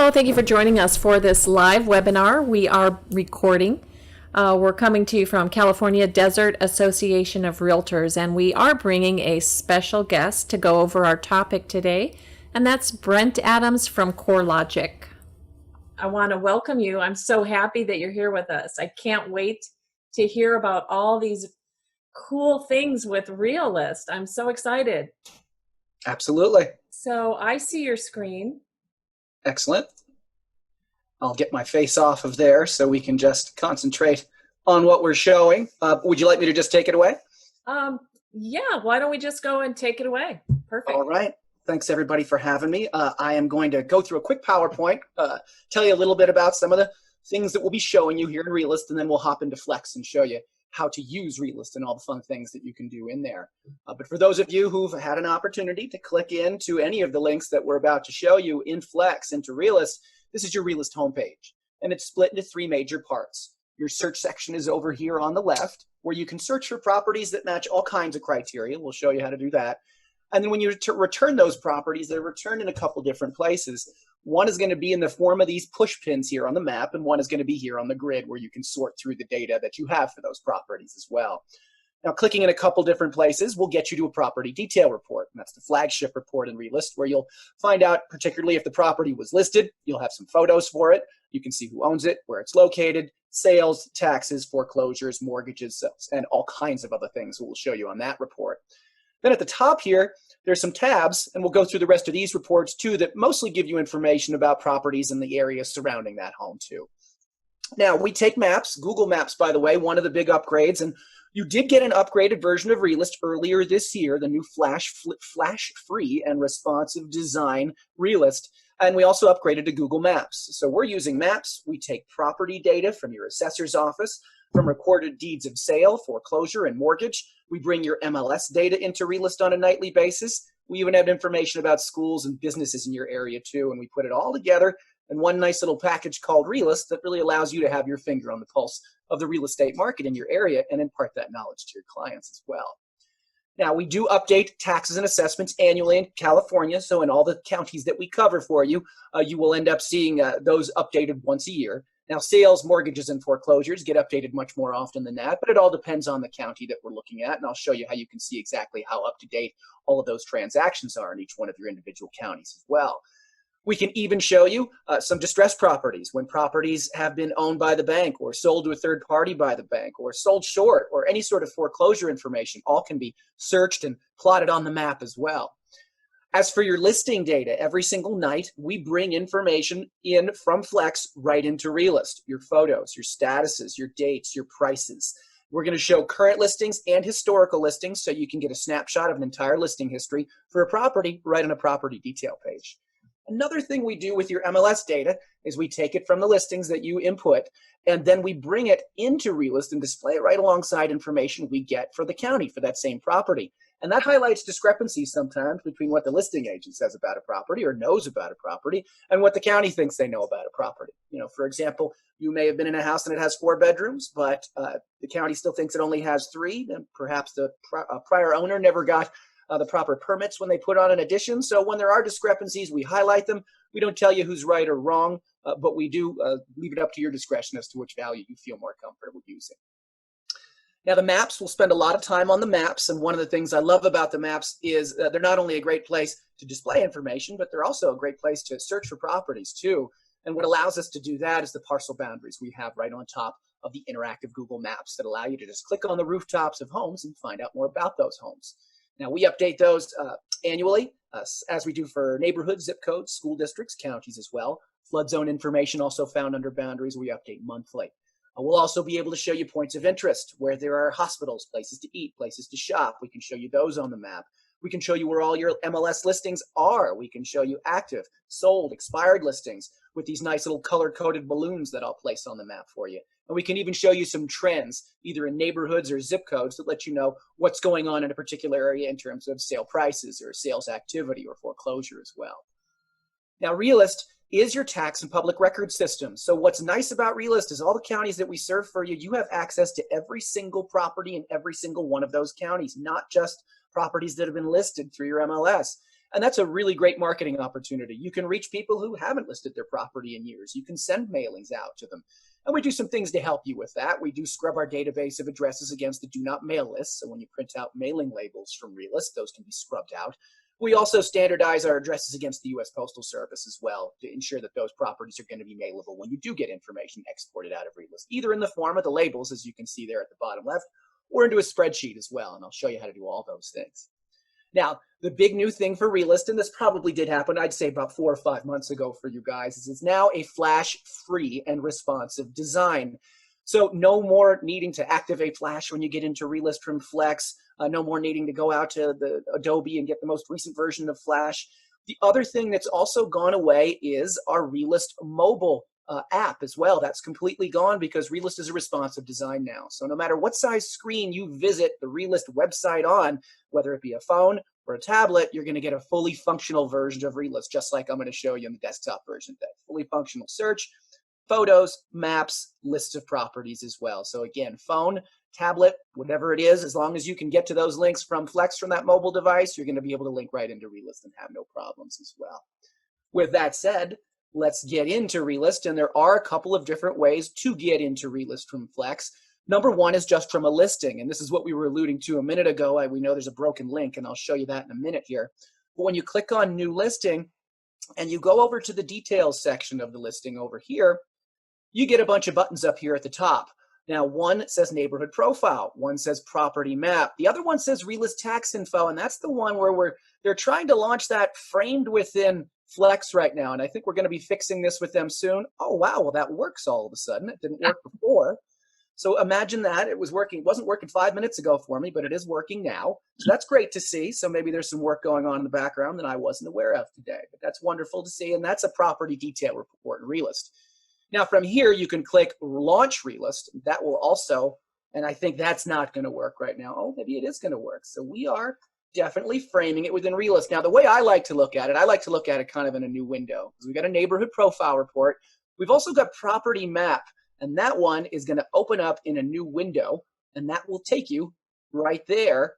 Hello, thank you for joining us for this live webinar. We are recording. We're coming to you from California Desert Association of Realtors, and we are bringing a special guest to go over our topic today, and that's Brent Adams from CoreLogic. I want to welcome you. I'm so happy that you're here with us. I can't wait to hear about all these cool things with Realist. I'm so excited. Absolutely. So I see your screen. Excellent. I'll get my face off of there so we can just concentrate on what we're showing. Would you like me to just take it away? Yeah, why don't we just go and take it away? Perfect. All right. Thanks everybody for having me. I am going to go through a quick PowerPoint, tell you a little bit about some of the things that we'll be showing you here in Realist, and then we'll hop into Flex and show you how to use Realist and all the fun things that you can do in there. But for those of you who've had an opportunity to click into any of the links that we're about to show you in Flex into Realist, this is your Realist homepage. And it's split into three major parts. Your search section is over here on the left, where you can search for properties that match all kinds of criteria. We'll show you how to do that. And then when you return those properties, they're returned in a couple different places. One is going to be in the form of these push pins here on the map, and one is going to be here on the grid where you can sort through the data that you have for those properties as well. Now, clicking in a couple different places will get you to a property detail report, and that's the flagship report in Realist, where you'll find out particularly if the property was listed. You'll have some photos for it. You can see who owns it, where it's located, sales, taxes, foreclosures, mortgages, and all kinds of other things we'll show you on that report. Then at the top here, there's some tabs, and we'll go through the rest of these reports too, that mostly give you information about properties in the area surrounding that home too. Now, we take maps, Google Maps, by the way, one of the big upgrades, and you did get an upgraded version of Realist earlier this year, the new flash-free and responsive design Realist, and we also upgraded to Google Maps. So we're using Maps. We take property data from your assessor's office, from recorded deeds of sale, foreclosure, and mortgage. We bring your MLS data into Realist on a nightly basis. We even have information about schools and businesses in your area too, and we put it all together in one nice little package called Realist that really allows you to have your finger on the pulse of the real estate market in your area and impart that knowledge to your clients as well. Now, we do update taxes and assessments annually in California, so in all the counties that we cover for you, you will end up seeing those updated once a year. Now, sales, mortgages, and foreclosures get updated much more often than that, but it all depends on the county that we're looking at, and I'll show you how you can see exactly how up-to-date all of those transactions are in each one of your individual counties as well. We can even show you some distressed properties, when properties have been owned by the bank or sold to a third party by the bank or sold short, or any sort of foreclosure information. All can be searched and plotted on the map as well. As for your listing data, every single night we bring information in from Flex right into Realist. Your photos, your statuses, your dates, your prices. We're going to show current listings and historical listings so you can get a snapshot of an entire listing history for a property right on a property detail page. Another thing we do with your MLS data is we take it from the listings that you input, and then we bring it into Realist and display it right alongside information we get for the county for that same property. And that highlights discrepancies sometimes between what the listing agent says about a property or knows about a property and what the county thinks they know about a property. You know, for example, you may have been in a house and it has 4 bedrooms, but the county still thinks it only has 3, and perhaps the prior owner never got the proper permits when they put on an addition. So when there are discrepancies, we highlight them. We don't tell you who's right or wrong, but we do leave it up to your discretion as to which value you feel more comfortable using. Now, the maps, we'll spend a lot of time on the maps, and one of the things I love about the maps is they're not only a great place to display information, but they're also a great place to search for properties too. And what allows us to do that is the parcel boundaries we have right on top of the interactive Google Maps that allow you to just click on the rooftops of homes and find out more about those homes. Now, we update those annually, as we do for neighborhoods, zip codes, school districts, counties as well. Flood zone information also found under boundaries we update monthly. We'll also be able to show you points of interest where there are hospitals, places to eat, places to shop. We can show you those on the map. We can show you where all your MLS listings are. We can show you active, sold, expired listings with these nice little color-coded balloons that I'll place on the map for you. And we can even show you some trends, either in neighborhoods or zip codes, that let you know what's going on in a particular area in terms of sale prices or sales activity or foreclosure as well. Now, Realist is your tax and public record system. So what's nice about Realist is all the counties that we serve for you, you have access to every single property in every single one of those counties, not just properties that have been listed through your MLS. And that's a really great marketing opportunity. You can reach people who haven't listed their property in years. You can send mailings out to them. And we do some things to help you with that. We do scrub our database of addresses against the do not mail list. So when you print out mailing labels from Realist, those can be scrubbed out. We also standardize our addresses against the U.S. Postal Service as well to ensure that those properties are going to be mailable when you do get information exported out of Realist, either in the form of the labels, as you can see there at the bottom left, or into a spreadsheet as well. And I'll show you how to do all those things. Now, the big new thing for Realist, and this probably did happen, I'd say about 4 or 5 months ago for you guys, is it's now a Flash-free and responsive design. So no more needing to activate Flash when you get into Realist from Flex. No more needing to go out to the Adobe and get the most recent version of Flash. The other thing that's also gone away is our Realist mobile app as well. That's completely gone because Realist is a responsive design now. So no matter what size screen you visit the Realist website on, whether it be a phone or a tablet, you're going to get a fully functional version of Realist, just like I'm going to show you in the desktop version today. Fully functional search, photos, maps, lists of properties as well. So again, phone, tablet, whatever it is, as long as you can get to those links from Flex from that mobile device, you're going to be able to link right into Realist and have no problems as well. With that said, let's get into Realist, and there are a couple of different ways to get into Realist from Flex. Number one is just from a listing, and this is what we were alluding to a minute ago. We know there's a broken link, and I'll show you that in a minute here. But when you click on New Listing, and you go over to the details section of the listing over here, you get a bunch of buttons up here at the top. Now, one says Neighborhood Profile, one says Property Map, the other one says Realist Tax Info, and that's the one where they're trying to launch that framed within Flex right now, and I think we're going to be fixing this with them soon. Oh, wow, well, that works all of a sudden. It didn't work before. So imagine that. It wasn't working 5 minutes ago for me, but it is working now. So that's great to see. So maybe there's some work going on in the background that I wasn't aware of today, but that's wonderful to see, and that's a property detail report in Realist. Now, from here, you can click Launch Realist. That will also, and I think that's not going to work right now. Oh, maybe it is going to work. So we are definitely framing it within Realist. Now, the way I like to look at it, I like to look at it kind of in a new window. We've got a neighborhood profile report. We've also got property map, and that one is going to open up in a new window, and that will take you right there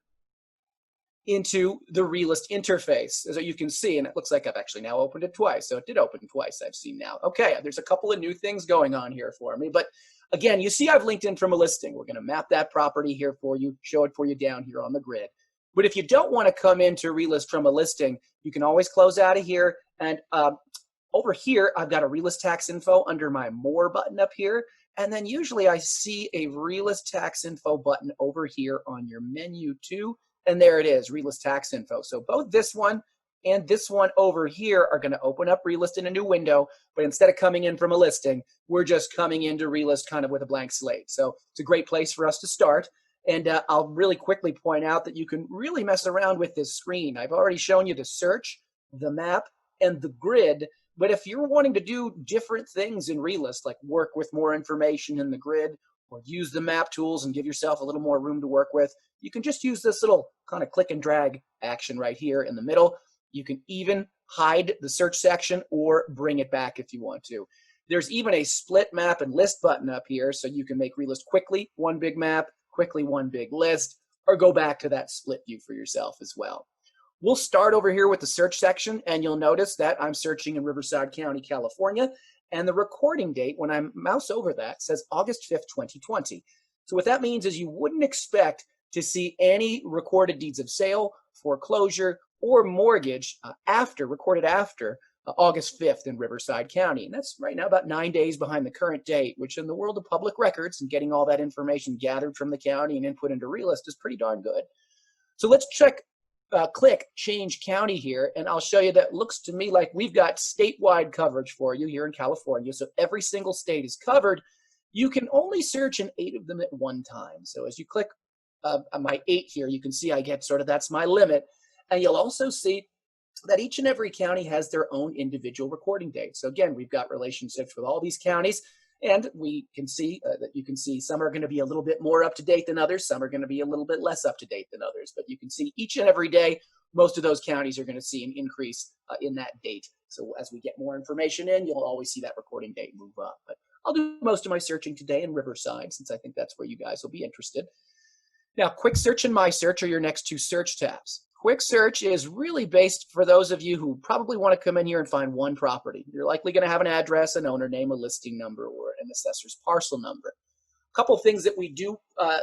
into the Realist interface, as you can see, and it looks like I've actually now opened it twice. So it did open twice, I've seen now. Okay, there's a couple of new things going on here for me, but again, you see I've linked in from a listing. We're gonna map that property here for you, show it for you down here on the grid. But if you don't wanna come into Realist from a listing, you can always close out of here, and over here, I've got a Realist Tax Info under my More button up here, and then usually I see a Realist Tax Info button over here on your menu too. And there it is, Realist Tax Info. So both this one and this one over here are going to open up Realist in a new window, but instead of coming in from a listing, we're just coming into Realist kind of with a blank slate. So it's a great place for us to start. And I'll really quickly point out that you can really mess around with this screen. I've already shown you the search, the map, and the grid. But if you're wanting to do different things in Realist, like work with more information in the grid, or use the map tools and give yourself a little more room to work with, you can just use this little kind of click and drag action right here in the middle. You can even hide the search section or bring it back if you want to. There's even a split map and list button up here, so you can make Realist quickly one big map, quickly one big list, or go back to that split view for yourself as well. We'll start over here with the search section, and you'll notice that I'm searching in Riverside County, California, and the recording date, when I mouse over that, says August 5th, 2020. So what that means is you wouldn't expect to see any recorded deeds of sale, foreclosure, or mortgage recorded after August 5th in Riverside County. And that's right now about 9 days behind the current date, which in the world of public records and getting all that information gathered from the county and input into Realist is pretty darn good. So let's click Change County here, and I'll show you that looks to me like we've got statewide coverage for you here in California. So every single state is covered. You can only search in 8 of them at one time. So as you click on my 8 here, you can see I get that's my limit. And you'll also see that each and every county has their own individual recording date. So again, we've got relationships with all these counties, and we can see that you can see some are going to be a little bit more up to date than others. Some are going to be a little bit less up to date than others. But you can see each and every day, most of those counties are going to see an increase in that date. So as we get more information in, you'll always see that recording date move up. But I'll do most of my searching today in Riverside, since I think that's where you guys will be interested. Now, Quick Search and My Search are your next 2 search tabs. Quick search is really based for those of you who probably want to come in here and find one property. You're likely going to have an address, an owner name, a listing number, or an assessor's parcel number. A couple of things that we do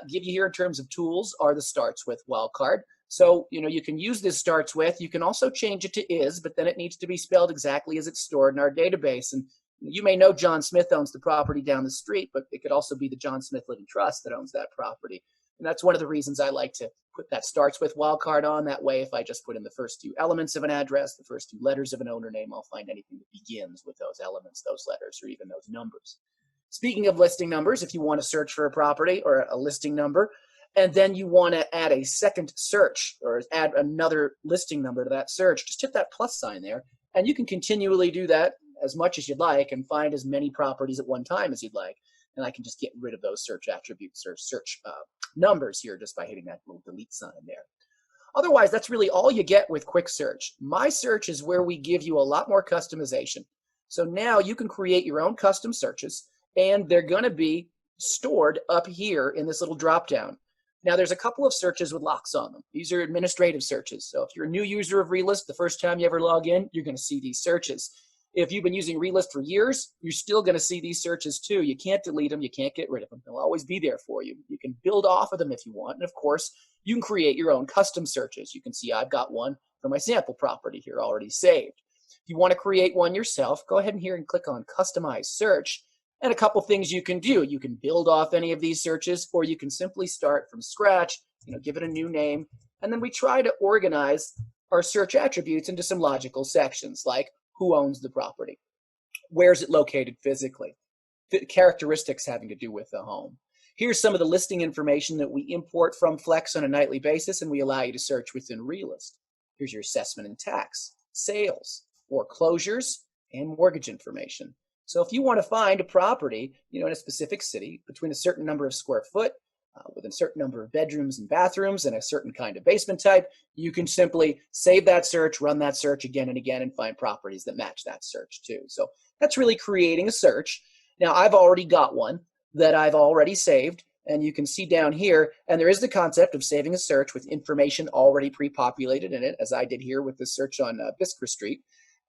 give you here in terms of tools are the starts with wildcard. So, you can use this starts with. You can also change it to is, but then it needs to be spelled exactly as it's stored in our database. And you may know John Smith owns the property down the street, but it could also be the John Smith Living Trust that owns that property. And that's one of the reasons I like to put that starts with wildcard on. That way, if I just put in the first two elements of an address, the first two letters of an owner name, I'll find anything that begins with those elements, those letters, or even those numbers. Speaking of listing numbers, if you want to search for a property or a listing number, and then you want to add a second search or add another listing number to that search, just hit that plus sign there, and you can continually do that as much as you'd like and find as many properties at one time as you'd like. And I can just get rid of those search attributes or search numbers here just by hitting that little delete sign there. Otherwise, that's really all you get with quick search. My search is where we give you a lot more customization. So now you can create your own custom searches, and they're going to be stored up here in this little drop down. Now, there's a couple of searches with locks on them. These are administrative searches. So if you're a new user of Realist, the first time you ever log in, you're going to see these searches. If you've been using Realist for years, you're still going to see these searches too. You can't delete them. You can't get rid of them. They'll always be there for you. You can build off of them if you want. And of course, you can create your own custom searches. You can see I've got one for my sample property here already saved. If you want to create one yourself, go ahead and here and click on Customize Search. And a couple things you can do. You can build off any of these searches, or you can simply start from scratch, give it a new name. And then we try to organize our search attributes into some logical sections, like who owns the property, where's it located physically, characteristics having to do with the home. Here's some of the listing information that we import from Flex on a nightly basis, and we allow you to search within Realist. Here's your assessment and tax, sales, foreclosures, and mortgage information. So if you want to find a property, in a specific city between a certain number of square foot, with a certain number of bedrooms and bathrooms and a certain kind of basement type, you can simply save that search, run that search again and again, and find properties that match that search too. So that's really creating a search. Now, I've already got one that I've already saved, and you can see down here, and there is the concept of saving a search with information already pre-populated in it, as I did here with the search on Biskra Street.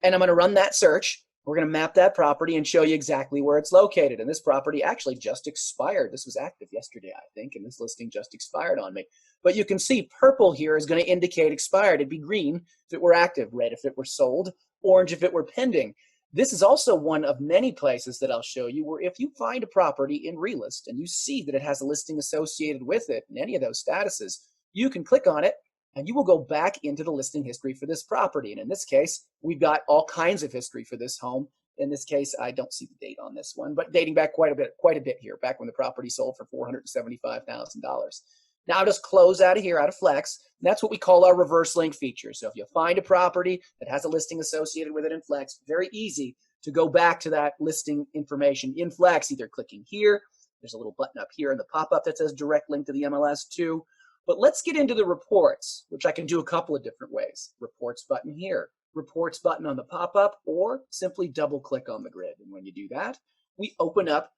And I'm going to run that search. We're going to map that property and show you exactly where it's located. And this property actually just expired. This was active yesterday, I think, and this listing just expired on me. But you can see purple here is going to indicate expired. It'd be green if it were active, red if it were sold, orange if it were pending. This is also one of many places that I'll show you where if you find a property in Realist and you see that it has a listing associated with it in any of those statuses, you can click on it and you will go back into the listing history for this property. And in this case, we've got all kinds of history for this home. In this case, I don't see the date on this one, but dating back quite a bit here, back when the property sold for $475,000. Now I'll just close out of here, out of Flex. And that's what we call our reverse link feature. So if you find a property that has a listing associated with it in Flex, very easy to go back to that listing information in Flex, either clicking here. There's a little button up here in the pop-up that says direct link to the MLS too. But let's get into the reports, which I can do a couple of different ways. Reports button here, reports button on the pop-up, or simply double click on the grid. And when you do that, we open up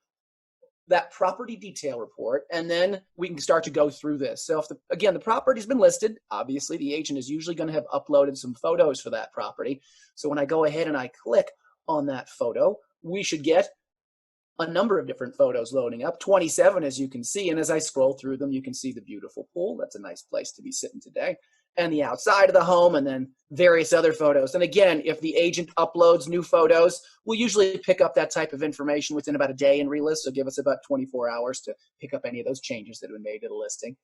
that property detail report, and then we can start to go through this. So if again, the property's been listed, obviously the agent is usually going to have uploaded some photos for that property. So when I go ahead and I click on that photo, we should get a number of different photos loading up, 27 as you can see, and as I scroll through them, you can see the beautiful pool. That's a nice place to be sitting today. And the outside of the home, and then various other photos. And again, if the agent uploads new photos, we'll usually pick up that type of information within about a day in Realist, so give us about 24 hours to pick up any of those changes that have been made to the listing.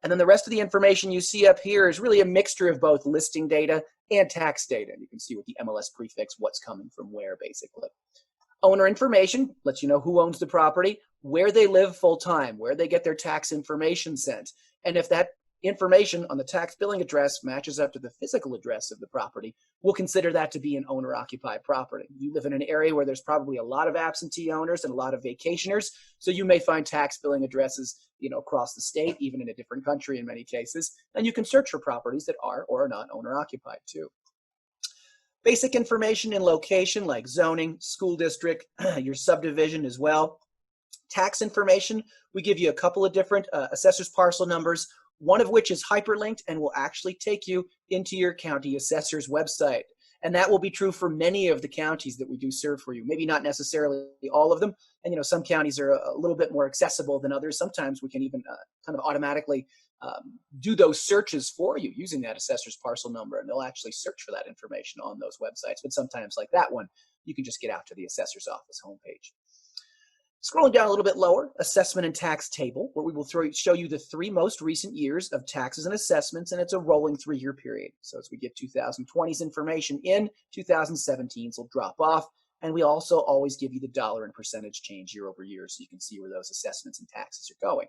And then the rest of the information you see up here is really a mixture of both listing data and tax data. You can see with the MLS prefix what's coming from where, basically. Owner information lets you know who owns the property, where they live full-time, where they get their tax information sent. And if that information on the tax billing address matches up to the physical address of the property, we'll consider that to be an owner-occupied property. You live in an area where there's probably a lot of absentee owners and a lot of vacationers, so you may find tax billing addresses, across the state, even in a different country in many cases, and you can search for properties that are or are not owner-occupied too. Basic information in location like zoning, school district, your subdivision as well. Tax information, we give you a couple of different assessor's parcel numbers. one of which is hyperlinked and will actually take you into your county assessor's website. And that will be true for many of the counties that we do serve for you. Maybe not necessarily all of them. And some counties are a little bit more accessible than others. Sometimes we can even kind of automatically do those searches for you using that assessor's parcel number, and they'll actually search for that information on those websites. But sometimes, like that one, you can just get out to the assessor's office homepage. Scrolling down a little bit lower, assessment and tax table, where we will show you the 3 most recent years of taxes and assessments, and it's a rolling 3-year period. So as we get 2020's information in, 2017's will drop off, and we also always give you the dollar and percentage change year over year so you can see where those assessments and taxes are going.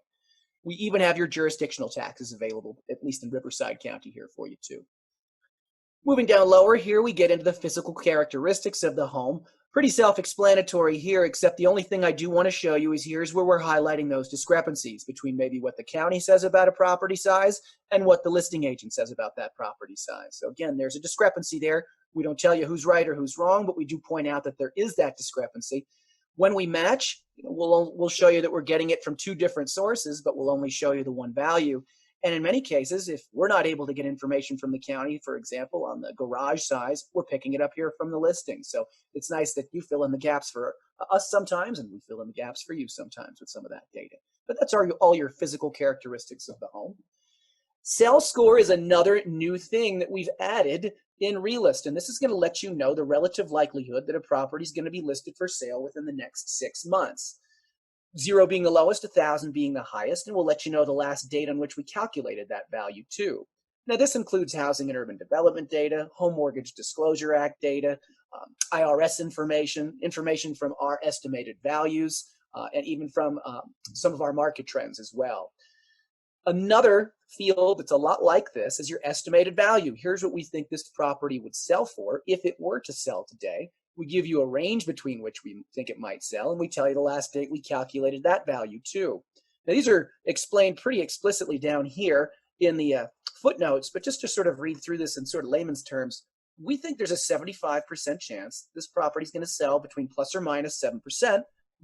We even have your jurisdictional taxes available, at least in Riverside County here for you too. Moving down lower here, we get into the physical characteristics of the home. Pretty self-explanatory here, except the only thing I do want to show you is here's where we're highlighting those discrepancies between maybe what the county says about a property size and what the listing agent says about that property size. So again, there's a discrepancy there. We don't tell you who's right or who's wrong, but we do point out that there is that discrepancy. When we match, we'll show you that we're getting it from 2 different sources, but we'll only show you the one value. And in many cases, if we're not able to get information from the county, for example, on the garage size, we're picking it up here from the listing. So it's nice that you fill in the gaps for us sometimes, and we fill in the gaps for you sometimes with some of that data. But that's all your physical characteristics of the home. Sales score is another new thing that we've added in Realist, and this is going to let you know the relative likelihood that a property is going to be listed for sale within the next 6 months. 0 being the lowest, 1,000 being the highest, and we'll let you know the last date on which we calculated that value too. Now this includes housing and urban development data, Home Mortgage Disclosure Act data, IRS information from our estimated values, and even from some of our market trends as well. Another field that's a lot like this is your estimated value. Here's what we think this property would sell for if it were to sell today. We give you a range between which we think it might sell, and we tell you the last date we calculated that value too. Now these are explained pretty explicitly down here in the footnotes, but just to sort of read through this in sort of layman's terms, we think there's a 75% chance this property is going to sell between plus or minus 7%,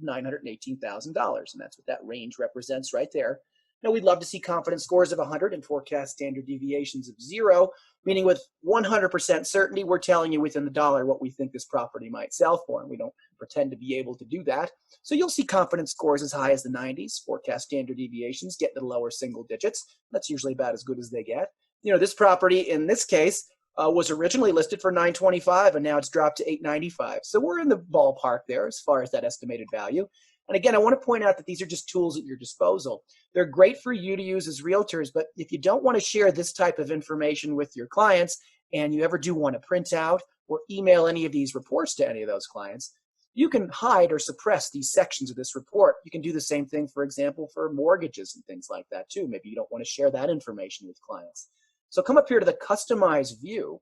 $918,000, and that's what that range represents right there. Now, we'd love to see confidence scores of 100 and forecast standard deviations of 0, meaning with 100% certainty, we're telling you within the dollar what we think this property might sell for, and we don't pretend to be able to do that. So you'll see confidence scores as high as the 90s, forecast standard deviations get to the lower single digits. That's usually about as good as they get. This property in this case was originally listed for $925, and now it's dropped to $895. So we're in the ballpark there as far as that estimated value. And again, I want to point out that these are just tools at your disposal. They're great for you to use as realtors, but if you don't want to share this type of information with your clients, and you ever do want to print out or email any of these reports to any of those clients, you can hide or suppress these sections of this report. You can do the same thing, for example, for mortgages and things like that too. Maybe you don't want to share that information with clients. So come up here to the Customize view,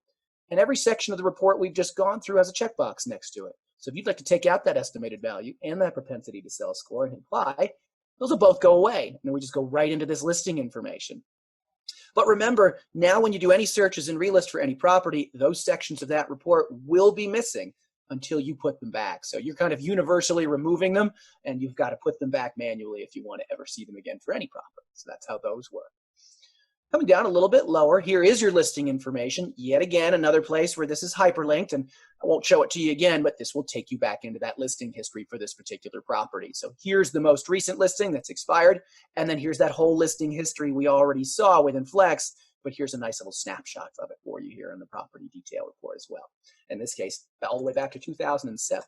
and every section of the report we've just gone through has a checkbox next to it. So if you'd like to take out that estimated value and that propensity to sell score and apply, those will both go away. And we just go right into this listing information. But remember, now when you do any searches in Realist for any property, those sections of that report will be missing until you put them back. So you're kind of universally removing them, and you've got to put them back manually if you want to ever see them again for any property. So that's how those work. Coming down a little bit lower, here is your listing information. Yet again, another place where this is hyperlinked, and I won't show it to you again, but this will take you back into that listing history for this particular property. So here's the most recent listing that's expired, and then here's that whole listing history we already saw within Flex, but here's a nice little snapshot of it for you here in the property detail report as well. In this case, all the way back to 2007.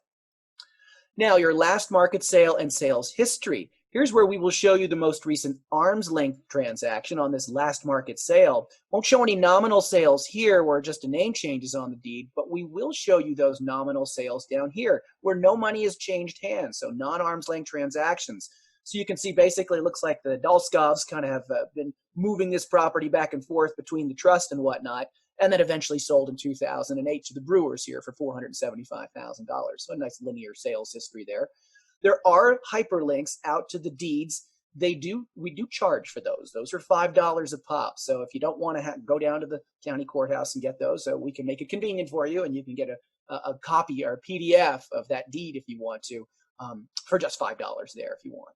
Now, your last market sale and sales history. Here's where we will show you the most recent arm's length transaction on this last market sale. Won't show any nominal sales here where just a name changes on the deed, but we will show you those nominal sales down here where no money has changed hands, so non-arm's length transactions. So you can see basically it looks like the Dalskovs kind of have been moving this property back and forth between the trust and whatnot, and then eventually sold in 2008 to the Brewers here for $475,000. So a nice linear sales history there. There are hyperlinks out to the deeds. We do charge for those. Those are $5 a pop. So if you don't want to go down to the county courthouse and get those, so we can make it convenient for you, and you can get a copy or a PDF of that deed if you want to, for just $5 there if you want.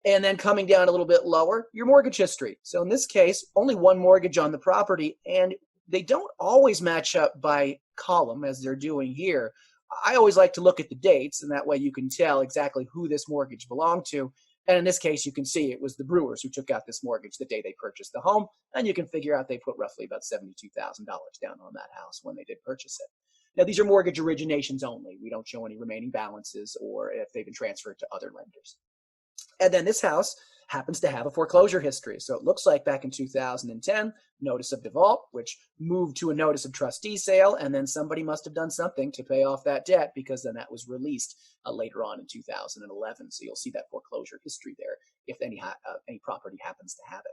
And then coming down a little bit lower, your mortgage history. So in this case, only one mortgage on the property, and they don't always match up by column as they're doing here. I always like to look at the dates, and that way you can tell exactly who this mortgage belonged to. And in this case, you can see it was the Brewers who took out this mortgage the day they purchased the home, and you can figure out they put roughly about $72,000 down on that house when they did purchase it. Now, these are mortgage originations only. We don't show any remaining balances or if they've been transferred to other lenders. And then this house happens to have a foreclosure history. So it looks like back in 2010, notice of default, which moved to a notice of trustee sale, and then somebody must have done something to pay off that debt because then that was released later on in 2011. So you'll see that foreclosure history there if any property happens to have it.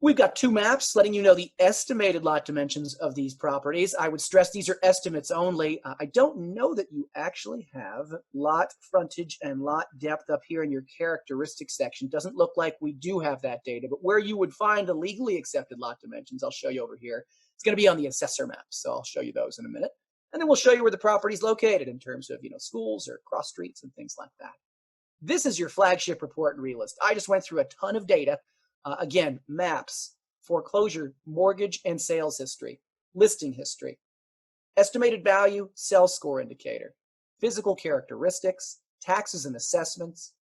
We've got two maps letting you know the estimated lot dimensions of these properties. I would stress these are estimates only. I don't know that you actually have lot frontage and lot depth up here in your characteristics section. Doesn't look like we do have that data, but where you would find the legally accepted lot dimensions, I'll show you over here. It's going to be on the Assessor Map, so I'll show you those in a minute. And then we'll show you where the property is located in terms of, schools or cross streets and things like that. This is your flagship report in Realist. I just went through a ton of data. Again, maps, foreclosure, mortgage and sales history, listing history, estimated value, sales score indicator, physical characteristics, taxes and assessments,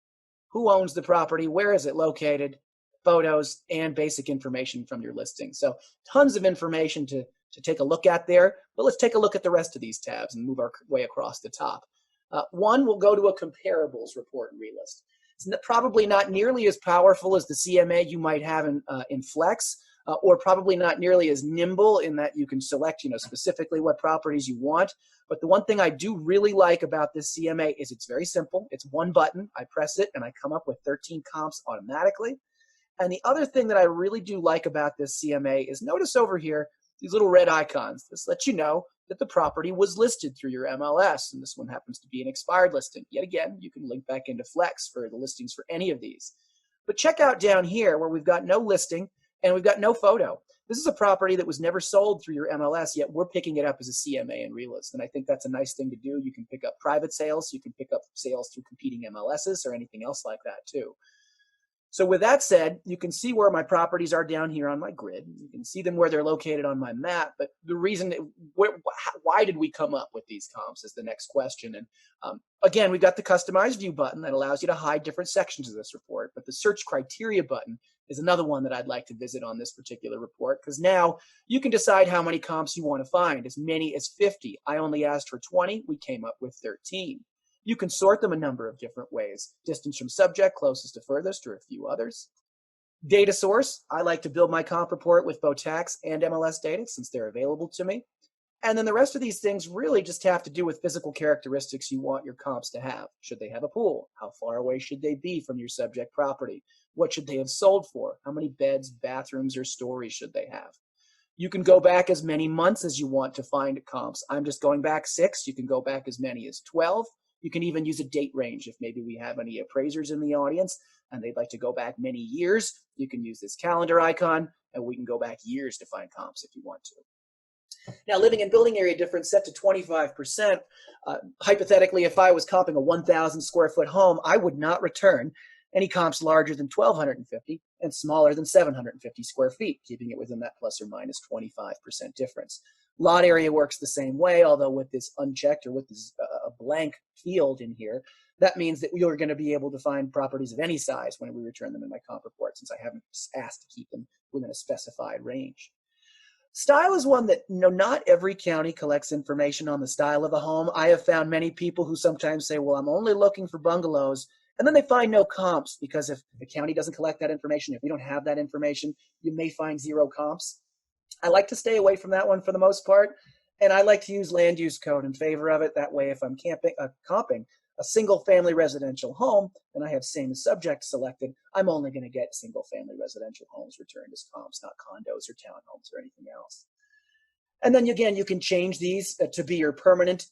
who owns the property, where is it located, photos, and basic information from your listing. So tons of information to take a look at there, but let's take a look at the rest of these tabs and move our way across the top. One, we'll go to a comparables report in Realist. It's probably not nearly as powerful as the CMA you might have in Flex, or probably not nearly as nimble in that you can select, specifically what properties you want. But the one thing I do really like about this CMA is it's very simple. It's one button. I press it and I come up with 13 comps automatically. And the other thing that I really do like about this CMA is notice over here, these little red icons. This lets you know that the property was listed through your MLS, and this one happens to be an expired listing. Yet again, you can link back into Flex for the listings for any of these. But check out down here where we've got no listing and we've got no photo. This is a property that was never sold through your MLS, yet we're picking it up as a CMA in Realist, and I think that's a nice thing to do. You can pick up private sales, you can pick up sales through competing MLSs or anything else like that too. So with that said, you can see where my properties are down here on my grid. You can see them where they're located on my map. But the reason, why did we come up with these comps is the next question. And again, we've got the Customize View button that allows you to hide different sections of this report. But the Search Criteria button is another one that I'd like to visit on this particular report, because now you can decide how many comps you want to find, as many as 50. I only asked for 20. We came up with 13. You can sort them a number of different ways. Distance from subject, closest to furthest, or a few others. Data source, I like to build my comp report with both tax and MLS data since they're available to me. And then the rest of these things really just have to do with physical characteristics you want your comps to have. Should they have a pool? How far away should they be from your subject property? What should they have sold for? How many beds, bathrooms, or stories should they have? You can go back as many months as you want to find comps. I'm just going back 6. You can go back as many as 12. You can even use a date range if maybe we have any appraisers in the audience and they'd like to go back many years. You can use this calendar icon and we can go back years to find comps if you want to. Now, living and building area difference set to 25%. Hypothetically, if I was comping a 1,000 square foot home, I would not return any comps larger than 1,250 and smaller than 750 square feet, keeping it within that plus or minus 25% difference. Lot area works the same way, although with this unchecked or with this a blank field in here, that means that you're going to be able to find properties of any size when we return them in my comp report, since I haven't asked to keep them within a specified range. Style is one that not every county collects information on the style of a home. I have found many people who sometimes say, well, I'm only looking for bungalows, and then they find no comps, because if the county doesn't collect that information, if we don't have that information, you may find 0 comps. I like to stay away from that one for the most part, and I like to use land use code in favor of it. That way, if I'm comping a single family residential home and I have same subject selected, I'm only going to get single family residential homes returned as comps, not condos or townhomes or anything else. And then again, you can change these to be your permanent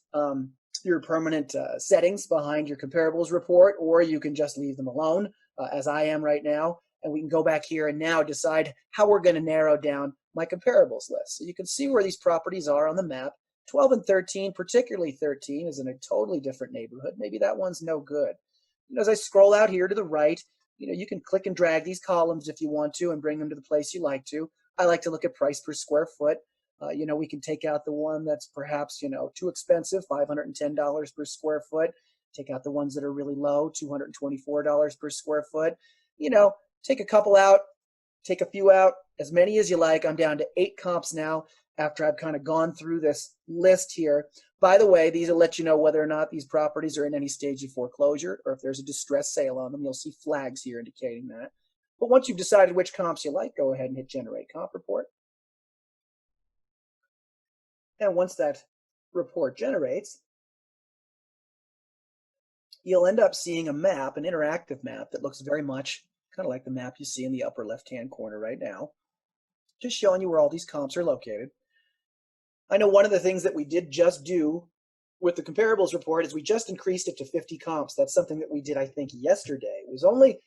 settings behind your comparables report, or you can just leave them alone as I am right now. And we can go back here and now decide how we're going to narrow down my comparables list. So you can see where these properties are on the map. 12 and 13, particularly 13, is in a totally different neighborhood. Maybe that one's no good. As I scroll out here to the right, You can click and drag these columns if you want to and bring them to the place you like to. I like to look at price per square foot. We can take out the one that's perhaps, too expensive, $510 per square foot. Take out the ones that are really low, $224 per square foot. Take a couple out, take a few out, as many as you like. I'm down to 8 comps now after I've kind of gone through this list here. By the way, these will let you know whether or not these properties are in any stage of foreclosure or if there's a distress sale on them. You'll see flags here indicating that. But once you've decided which comps you like, go ahead and hit Generate Comp Report. And once that report generates, you'll end up seeing a map, an interactive map that looks very much kind of like the map you see in the upper left-hand corner right now, just showing you where all these comps are located. I know one of the things that we did just do with the comparables report is we just increased it to 50 comps. That's something that we did, I think, yesterday. It was only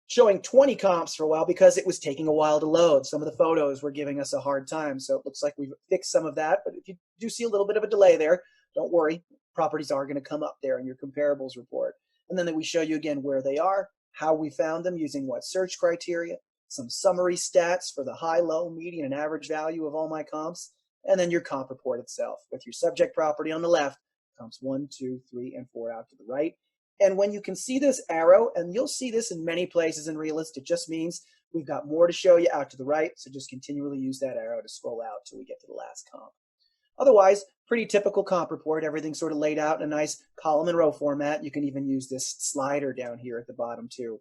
showing 20 comps for a while because it was taking a while to load. Some of the photos were giving us a hard time, so it looks like we've fixed some of that. But if you do see a little bit of a delay there, don't worry. Properties are going to come up there in your comparables report. And then we show you again where they are, how we found them, using what search criteria, some summary stats for the high, low, median, and average value of all my comps, and then your comp report itself with your subject property on the left, comps 1, 2, 3, and 4 out to the right. And when you can see this arrow, and you'll see this in many places in Realist, it just means we've got more to show you out to the right, so just continually use that arrow to scroll out till we get to the last comp. Otherwise, pretty typical comp report, everything's sort of laid out in a nice column and row format. You can even use this slider down here at the bottom too.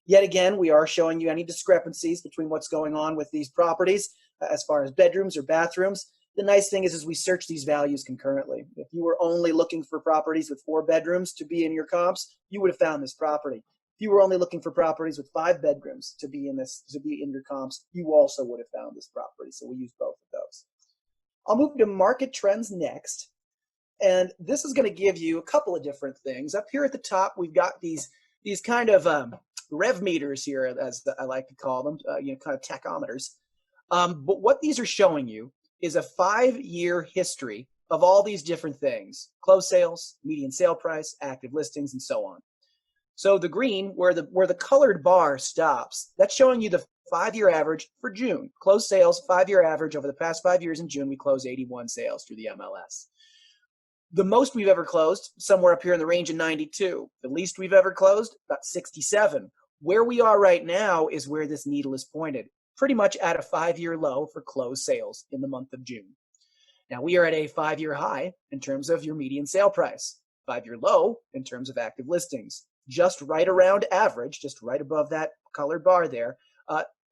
Yet again, we are showing you any discrepancies between what's going on with these properties as far as bedrooms or bathrooms. The nice thing is we search these values concurrently. If you were only looking for properties with 4 bedrooms to be in your comps, you would have found this property. If you were only looking for properties with 5 bedrooms to be in your comps, you also would have found this property. So we use both of those. I'll move to market trends next. And this is going to give you a couple of different things. Up here at the top, we've got these kind of rev meters here, as I like to call them, kind of tachometers. But what these are showing you is a 5-year history of all these different things: closed sales, median sale price, active listings, and so on. So the green, where the colored bar stops, that's showing you the 5-year average for June. Closed sales, 5-year average over the past 5 years in June, we closed 81 sales through the MLS. The most we've ever closed, somewhere up here in the range of 92. The least we've ever closed, about 67. Where we are right now is where this needle is pointed, pretty much at a 5-year low for closed sales in the month of June. Now we are at a 5-year high in terms of your median sale price, 5-year low in terms of active listings, just right around average, just right above that colored bar there,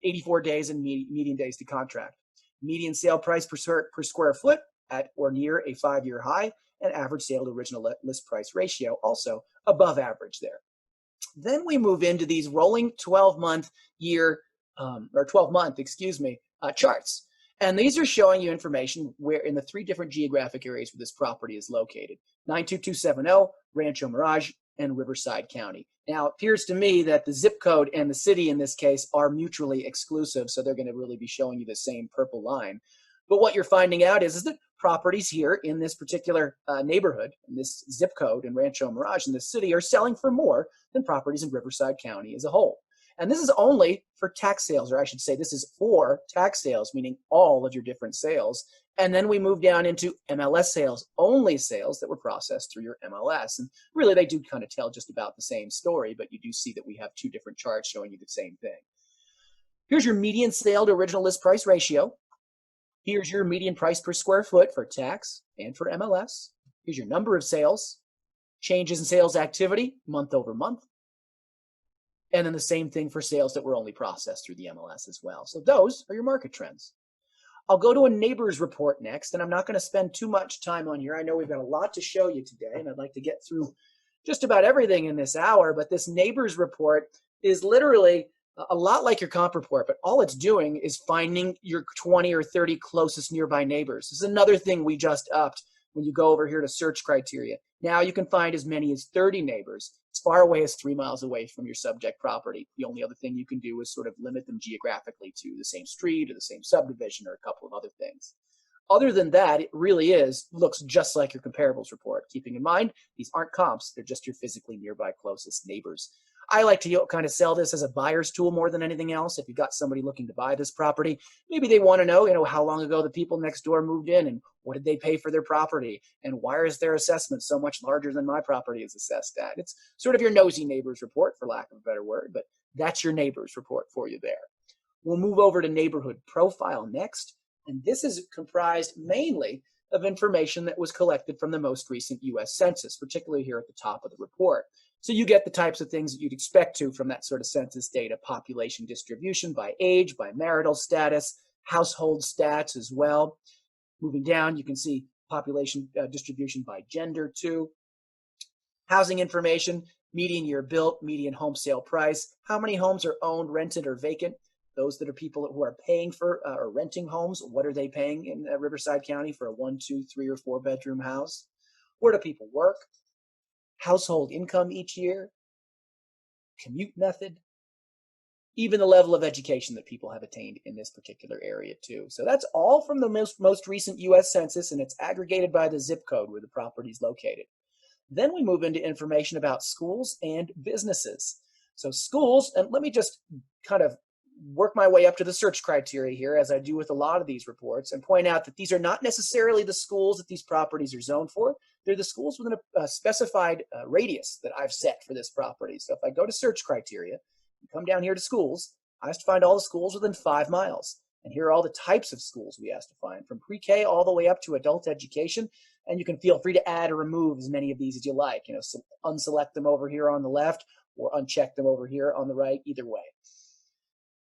84 days and median days to contract. Median sale price per square foot at or near a 5-year high, and average sale to original list price ratio also above average there. Then we move into these rolling 12-month charts. And these are showing you information where in the 3 different geographic areas where this property is located: 92270, Rancho Mirage, and Riverside County. Now, it appears to me that the zip code and the city in this case are mutually exclusive, so they're going to really be showing you the same purple line. But what you're finding out is that properties here in this particular neighborhood, in this zip code in Rancho Mirage in this city, are selling for more than properties in Riverside County as a whole. And this is only for tax sales, or I should say this is for tax sales, meaning all of your different sales. And then we move down into MLS sales, only sales that were processed through your MLS. And really, they do kind of tell just about the same story, but you do see that we have 2 different charts showing you the same thing. Here's your median sale to original list price ratio. Here's your median price per square foot for tax and for MLS. Here's your number of sales, changes in sales activity month over month. And then the same thing for sales that were only processed through the MLS as well. So those are your market trends. I'll go to a neighbors report next, and I'm not going to spend too much time on here. I know we've got a lot to show you today, and I'd like to get through just about everything in this hour, but this neighbors report is literally a lot like your comp report, but all it's doing is finding your 20 or 30 closest nearby neighbors. This is another thing we just upped when you go over here to search criteria. Now you can find as many as 30 neighbors as far away as 3 miles away from your subject property. The only other thing you can do is sort of limit them geographically to the same street or the same subdivision or a couple of other things. Other than that, it really looks just like your comparables report. Keeping in mind, these aren't comps. They're just your physically nearby closest neighbors. I like to kind of sell this as a buyer's tool more than anything else. If you've got somebody looking to buy this property, maybe they want to know, how long ago the people next door moved in and what did they pay for their property and why is their assessment so much larger than my property is assessed at. It's sort of your nosy neighbor's report, for lack of a better word, but that's your neighbor's report for you there. We'll move over to neighborhood profile next, and this is comprised mainly of information that was collected from the most recent US Census, particularly here at the top of the report. So you get the types of things that you'd expect to from that sort of census data: population distribution by age, by marital status, household stats as well. Moving down, you can see population distribution by gender too. Housing information: median year built, median home sale price, how many homes are owned, rented, or vacant. Those that are people who are paying for or renting homes, what are they paying in Riverside County for a 1, 2, 3, or 4 bedroom house? Where do people work? Household income each year, commute method, even the level of education that people have attained in this particular area too. So that's all from the most recent US Census, and it's aggregated by the zip code where the property is located. Then we move into information about schools and businesses. So schools, and let me just kind of work my way up to the search criteria here, as I do with a lot of these reports, and point out that these are not necessarily the schools that these properties are zoned for. They're the schools within a specified radius that I've set for this property. So if I go to search criteria and come down here to schools, I have to find all the schools within 5 miles. And here are all the types of schools we have to find, from pre-K all the way up to adult education. And you can feel free to add or remove as many of these as you like. So unselect them over here on the left or uncheck them over here on the right, either way.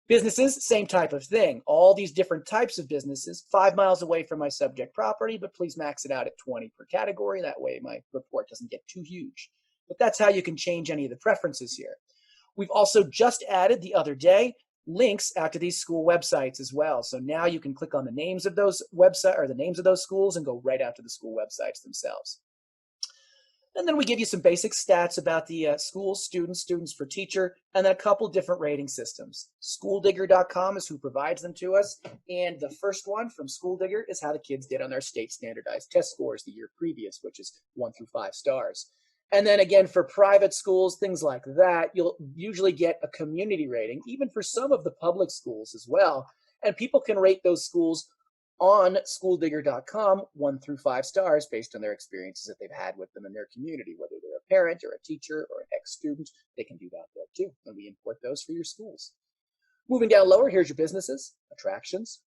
Businesses, same type of thing. All these different types of businesses, 5 miles away from my subject property, but please max it out at 20 per category. That way my report doesn't get too huge. But that's how you can change any of the preferences here. We've also just added the other day links out to these school websites as well. So now you can click on the names of those websites or the names of those schools and go right out to the school websites themselves. And then we give you some basic stats about the schools, students per teacher, and then a couple different rating systems. SchoolDigger.com is who provides them to us. And the first one from SchoolDigger is how the kids did on their state standardized test scores the year previous, which is 1 through 5 stars. And then again, for private schools, things like that, you'll usually get a community rating, even for some of the public schools as well. And people can rate those schools on SchoolDigger.com 1 through 5 stars based on their experiences that they've had with them in their community, whether they're a parent or a teacher or an ex-student. They can do that there too, and we import those for your schools. Moving down lower, here's your businesses: attractions,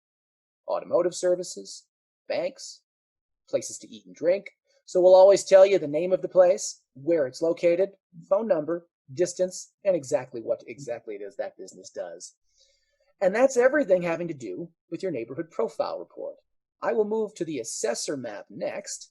automotive services, banks, places to eat and drink. So we'll always tell you the name of the place, where it's located, phone number, distance, and exactly what it is that business does. And that's everything having to do with your neighborhood profile report. I will move to the Assessor Map next,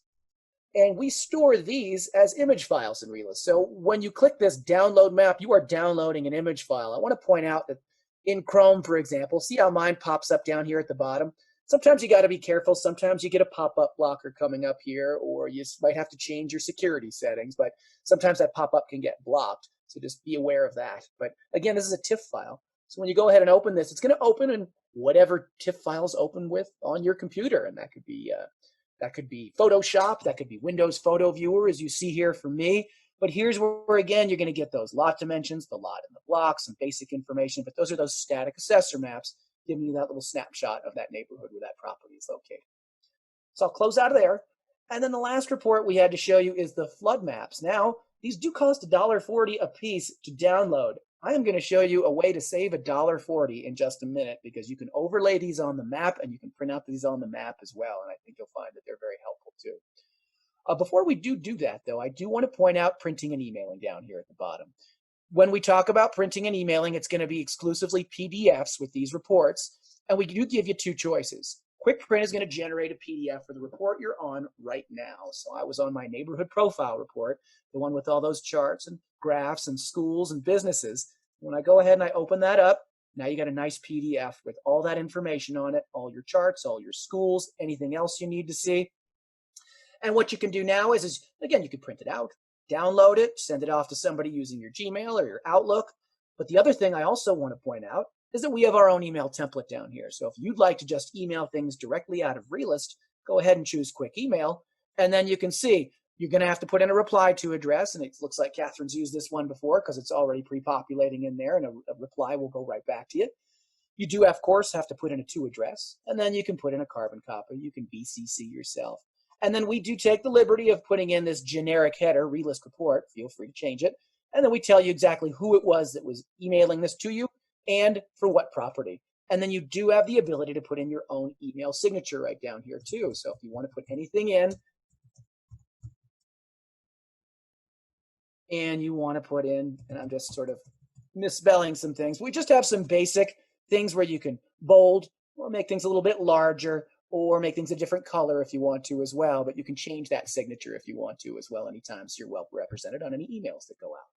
and we store these as image files in Realist. So when you click this download map, you are downloading an image file. I want to point out that in Chrome, for example, see how mine pops up down here at the bottom? Sometimes you got to be careful. Sometimes you get a pop-up blocker coming up here, or you might have to change your security settings, but sometimes that pop-up can get blocked. So just be aware of that. But again, this is a TIFF file. So when you go ahead and open this, it's going to open in whatever TIFF files open with on your computer. And that could be Photoshop, that could be Windows Photo Viewer, as you see here for me. But here's where again, you're going to get those lot dimensions, the lot and the block, some basic information. But those are those static assessor maps giving you that little snapshot of that neighborhood where that property is located. So I'll close out of there. And then the last report we had to show you is the flood maps. Now, these do cost $1.40 a piece to download. I am going to show you a way to save $1.40 in just a minute, because you can overlay these on the map and you can print out these on the map as well. And I think you'll find that they're very helpful too. Before we do that, though, I do want to point out printing and emailing down here at the bottom. When we talk about printing and emailing, it's going to be exclusively PDFs with these reports. And we do give you 2 choices. Quick Print is going to generate a PDF for the report you're on right now. So I was on my neighborhood profile report, the one with all those charts and graphs and schools and businesses. When I go ahead and I open that up, now you got a nice PDF with all that information on it, all your charts, all your schools, anything else you need to see. And what you can do now is again, you can print it out, download it, send it off to somebody using your Gmail or your Outlook. But the other thing I also want to point out is that we have our own email template down here. So if you'd like to just email things directly out of Realist, go ahead and choose quick email. And then you can see you're going to have to put in a reply to address. And it looks like Catherine's used this one before because it's already pre-populating in there, and a reply will go right back to you. You do, of course, have to put in a to address, and then you can put in a carbon copy. You can BCC yourself. And then we do take the liberty of putting in this generic header, Realist Report. Feel free to change it. And then we tell you exactly who it was that was emailing this to you and for what property. And then you do have the ability to put in your own email signature right down here too. So if you want to put anything in and you want to put in, and I'm just sort of misspelling some things, we just have some basic things where you can bold or make things a little bit larger or make things a different color if you want to as well. But you can change that signature if you want to as well anytime, so you're well represented on any emails that go out.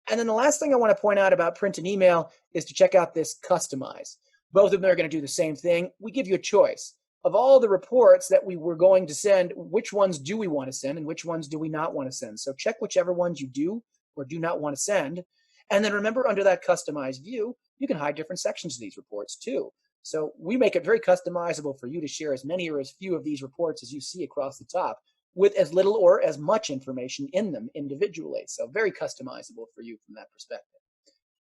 And then the last thing I want to point out about print and email is to check out this customize. Both of them are going to do the same thing. We give you a choice. Of all the reports that we were going to send, which ones do we want to send and which ones do we not want to send? So check whichever ones you do or do not want to send. And then remember, under that customized view, you can hide different sections of these reports too. So we make it very customizable for you to share as many or as few of these reports as you see across the top, with as little or as much information in them individually. So very customizable for you from that perspective.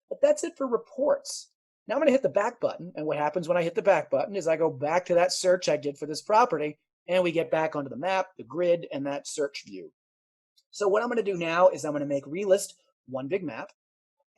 But that's it for reports. Now I'm going to hit the back button. And what happens when I hit the back button is I go back to that search I did for this property, and we get back onto the map, the grid, and that search view. So what I'm going to do now is I'm going to make Realist one big map.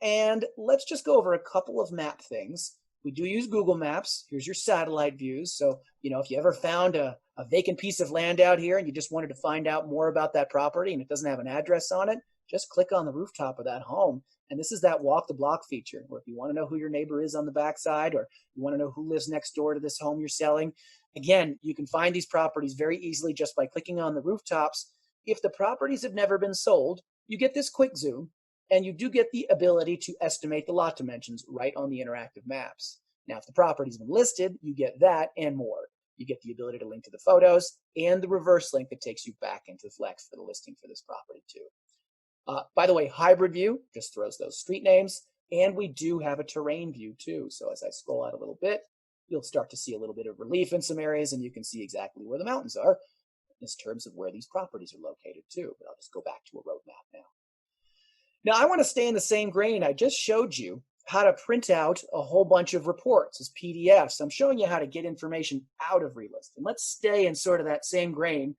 And let's just go over a couple of map things. We do use Google Maps. Here's your satellite views. So, if you ever found a vacant piece of land out here and you just wanted to find out more about that property and it doesn't have an address on it, just click on the rooftop of that home. And this is that walk the block feature, where if you want to know who your neighbor is on the backside, or you want to know who lives next door to this home you're selling, again, you can find these properties very easily just by clicking on the rooftops. If the properties have never been sold, you get this quick zoom, and you do get the ability to estimate the lot dimensions right on the interactive maps. Now, if the property's been listed, you get that and more. You get the ability to link to the photos and the reverse link that takes you back into Flex for the listing for this property too. By the way, hybrid view just throws those street names, and we do have a terrain view too. So as I scroll out a little bit, you'll start to see a little bit of relief in some areas, and you can see exactly where the mountains are in terms of where these properties are located too. But I'll just go back to a road map now. Now I want to stay in the same grain. I just showed you how to print out a whole bunch of reports as PDFs. I'm showing you how to get information out of Realist. And let's stay in sort of that same grain.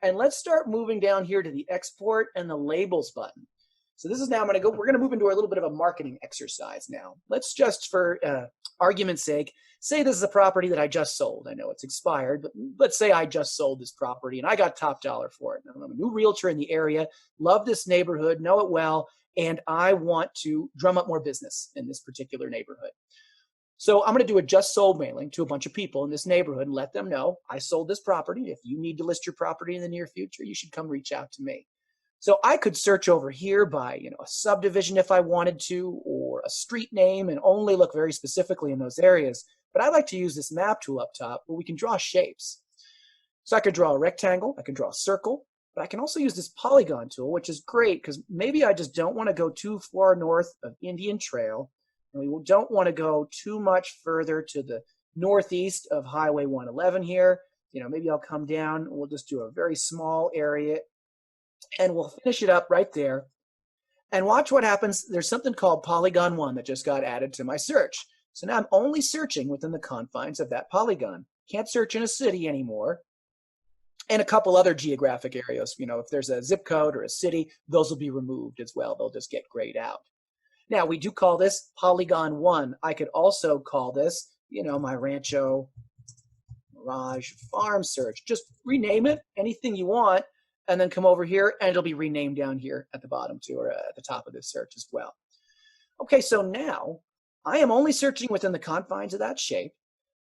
And let's start moving down here to the export and the labels button. So this is now we're going to move into a little bit of a marketing exercise now. Let's just, for argument's sake, say this is a property that I just sold. I know it's expired, but let's say I just sold this property and I got top dollar for it. I'm a new realtor in the area, love this neighborhood, know it well, and I want to drum up more business in this particular neighborhood. So I'm going to do a just sold mailing to a bunch of people in this neighborhood and let them know I sold this property. If you need to list your property in the near future, you should come reach out to me. So I could search over here by, a subdivision if I wanted to, or a street name, and only look very specifically in those areas. But I like to use this map tool up top where we can draw shapes. So I could draw a rectangle, I can draw a circle, but I can also use this Polygon tool, which is great because maybe I just don't want to go too far north of Indian Trail. And we don't want to go too much further to the northeast of Highway 111 here. Maybe I'll come down, we'll just do a very small area, and we'll finish it up right there. And watch what happens. There's something called Polygon 1 that just got added to my search. So now I'm only searching within the confines of that polygon. Can't search in a city anymore. And a couple other geographic areas. If there's a zip code or a city, those will be removed as well. They'll just get grayed out. Now, we do call this Polygon 1. I could also call this, my Rancho Mirage Farm search. Just rename it, anything you want, and then come over here, and it'll be renamed down here at the bottom too, or at the top of this search as well. Okay, so now I am only searching within the confines of that shape.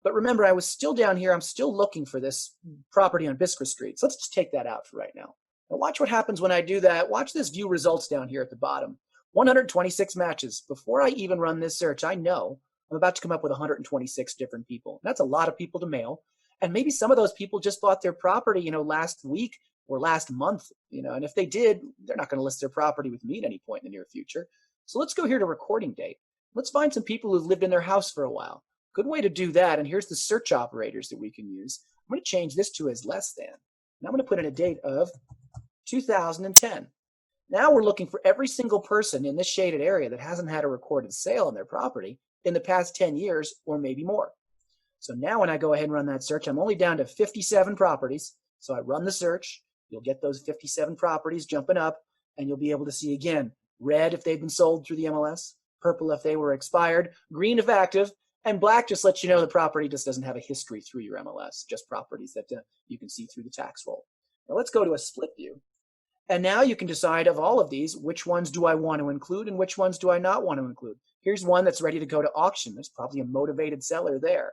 But remember, I was still down here. I'm still looking for this property on Biskra Street. So let's just take that out for right now. Now watch what happens when I do that. Watch this view results down here at the bottom. 126 matches. Before I even run this search, I know I'm about to come up with 126 different people. That's a lot of people to mail. And maybe some of those people just bought their property, last week or last month, and if they did, they're not going to list their property with me at any point in the near future. So let's go here to recording date. Let's find some people who've lived in their house for a while. Good way to do that. And here's the search operators that we can use. I'm going to change this to as less than. And I'm going to put in a date of 2010. Now we're looking for every single person in this shaded area that hasn't had a recorded sale on their property in the past 10 years or maybe more. So now when I go ahead and run that search, I'm only down to 57 properties. So I run the search. You'll get those 57 properties jumping up, and you'll be able to see again, red if they've been sold through the MLS, purple if they were expired, green if active, and black just lets you know the property just doesn't have a history through your MLS, just properties that you can see through the tax roll. Now let's go to a split view. And now you can decide of all of these, which ones do I want to include and which ones do I not want to include. Here's one that's ready to go to auction. There's probably a motivated seller there.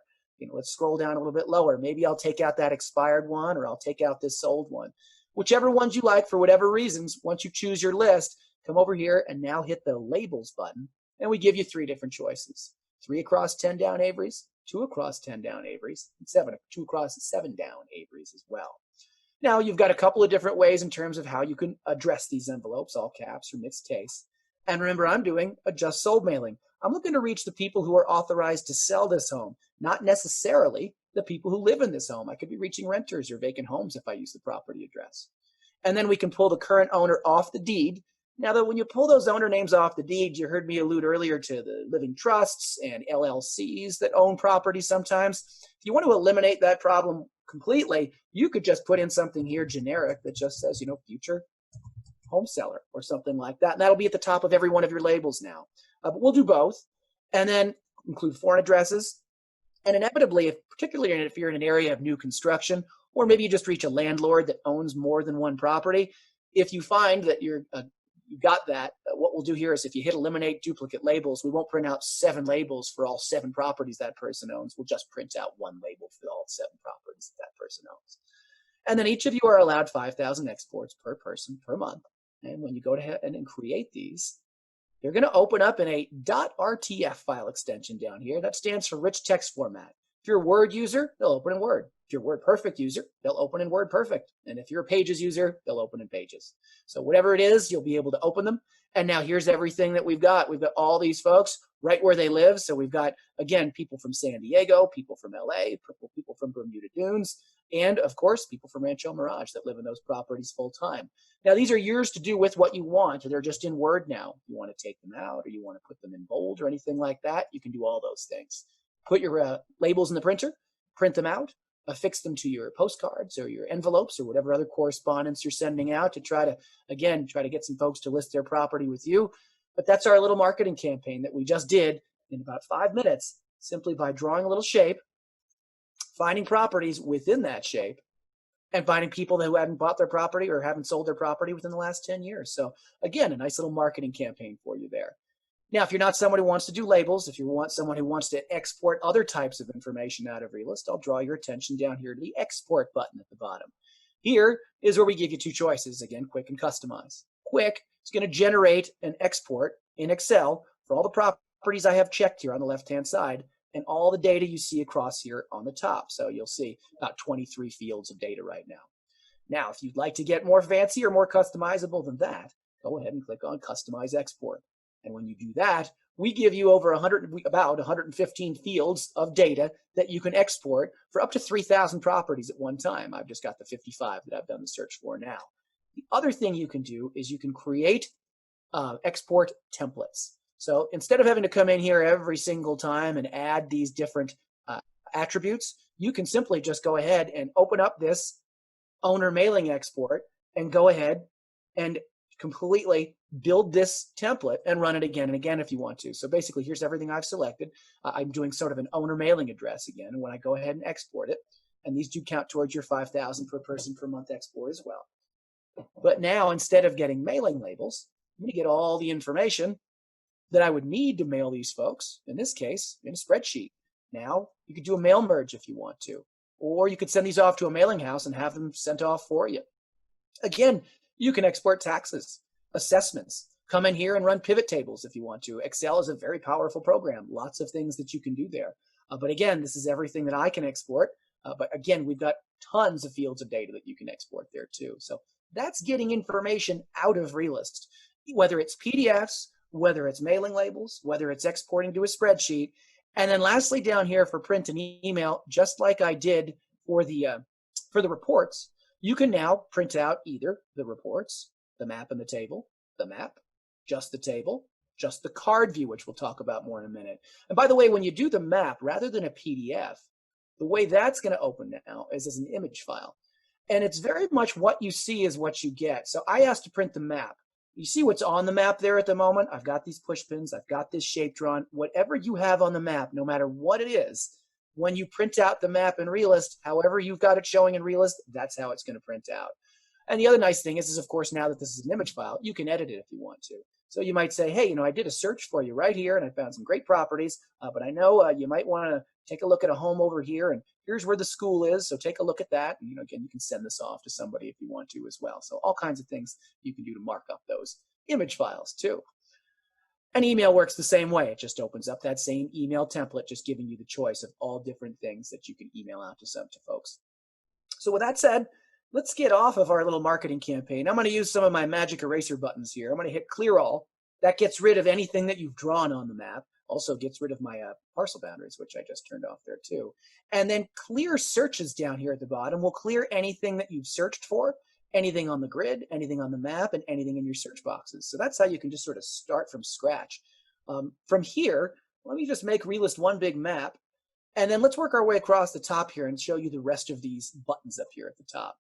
Let's scroll down a little bit lower. Maybe I'll take out that expired one, or I'll take out this sold one. Whichever ones you like for whatever reasons, once you choose your list, come over here and now hit the labels button. And we give you 3 different choices. 3 across 10 down Averys, 2 across 10 down Averys, and 2 across 7 down Averys as well. Now you've got a couple of different ways in terms of how you can address these envelopes, all caps or mixed case. And remember, I'm doing a just sold mailing. I'm looking to reach the people who are authorized to sell this home, not necessarily the people who live in this home. I could be reaching renters or vacant homes if I use the property address. And then we can pull the current owner off the deed. Now, that when you pull those owner names off the deed, you heard me allude earlier to the living trusts and LLCs that own property sometimes. If you want to eliminate that problem completely, you could just put in something here generic that just says, future home seller or something like that. And that'll be at the top of every one of your labels now. But we'll do both. And then include foreign addresses. And inevitably, particularly if you're in an area of new construction, or maybe you just reach a landlord that owns more than one property, if you find that you got that, what we'll do here is if you hit eliminate duplicate labels, we won't print out 7 labels for all 7 properties that person owns. We'll just print out 1 label for all 7 properties that person owns. And then each of you are allowed 5,000 exports per person per month. And when you go ahead and create these, they're going to open up in a .rtf file extension down here. That stands for rich text format. If you're a Word user, they'll open in Word. If you're a WordPerfect user, they'll open in WordPerfect. And if you're a Pages user, they'll open in Pages. So whatever it is, you'll be able to open them. And now here's everything that we've got. We've got all these folks right where they live. So we've got, again, people from San Diego, people from LA, people from Bermuda Dunes, and of course, people from Rancho Mirage that live in those properties full time. Now, these are yours to do with what you want. They're just in Word now. If you want to take them out or you want to put them in bold or anything like that, you can do all those things. Put your labels in the printer, print them out, affix them to your postcards or your envelopes or whatever other correspondence you're sending out to try to get some folks to list their property with you. But that's our little marketing campaign that we just did in about 5 minutes, simply by drawing a little shape, finding properties within that shape, and finding people who hadn't bought their property or haven't sold their property within the last 10 years. So again, a nice little marketing campaign for you there. Now, if you're not someone who wants to do labels, if you want someone who wants to export other types of information out of Realist, I'll draw your attention down here to the export button at the bottom. Here is where we give you 2 choices. Again, quick and customize. Quick is going to generate an export in Excel for all the properties I have checked here on the left-hand side and all the data you see across here on the top. So you'll see about 23 fields of data right now. Now, if you'd like to get more fancy or more customizable than that, go ahead and click on Customize Export. And when you do that, we give you about 115 fields of data that you can export for up to 3,000 properties at one time. I've just got the 55 that I've done the search for now. The other thing you can do is you can create export templates. So instead of having to come in here every single time and add these different attributes, you can simply just go ahead and open up this owner mailing export and go ahead and completely build this template and run it again and again if you want to. So basically, here's everything I've selected. I'm doing sort of an owner mailing address again. And when I go ahead and export it, and these do count towards your 5,000 per person per month export as well. But now, instead of getting mailing labels, I'm going to get all the information that I would need to mail these folks, in this case, in a spreadsheet. Now, you could do a mail merge if you want to, or you could send these off to a mailing house and have them sent off for you. Again, you can export taxes, assessments, come in here and run pivot tables if you want to. Excel is a very powerful program, lots of things that you can do there. But again, this is everything that I can export. But again, we've got tons of fields of data that you can export there too. So that's getting information out of Realist, whether it's PDFs, whether it's mailing labels, whether it's exporting to a spreadsheet. And then lastly, down here for print and email, just like I did for the reports, you can now print out either the reports, the map and the table, the map, just the table, just the card view, which we'll talk about more in a minute. And by the way, when you do the map, rather than a PDF, the way that's going to open now is as an image file. And it's very much what you see is what you get. So I asked to print the map. You see what's on the map there at the moment? I've got these push pins. I've got this shape drawn. Whatever you have on the map, no matter what it is, when you print out the map in Realist, however you've got it showing in Realist, that's how it's going to print out. And the other nice thing is of course, now that this is an image file, you can edit it if you want to. So you might say, hey, I did a search for you right here, and I found some great properties, but I know you might want to take a look at a home over here, and here's where the school is, so take a look at that. And again, you can send this off to somebody if you want to as well. So all kinds of things you can do to mark up those image files too. And email works the same way. It just opens up that same email template, just giving you the choice of all different things that you can email out to folks. So with that said, let's get off of our little marketing campaign. I'm going to use some of my magic eraser buttons here. I'm going to hit clear all. That gets rid of anything that you've drawn on the map. Also gets rid of my parcel boundaries, which I just turned off there too. And then clear searches down here at the bottom will clear anything that you've searched for, anything on the grid, anything on the map, and anything in your search boxes. So that's how you can just sort of start from scratch. From here, let me just make Realist one big map. And then let's work our way across the top here and show you the rest of these buttons up here at the top.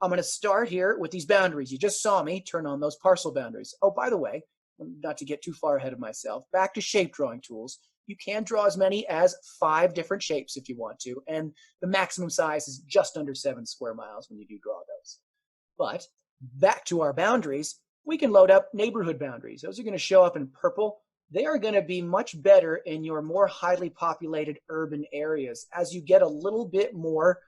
I'm going to start here with these boundaries. You just saw me turn on those parcel boundaries. Oh, by the way, not to get too far ahead of myself, back to shape drawing tools. You can draw as many as 5 different shapes if you want to, and the maximum size is just under 7 square miles when you do draw those. But back to our boundaries, we can load up neighborhood boundaries. Those are going to show up in purple. They are going to be much better in your more highly populated urban areas. As you get a little bit more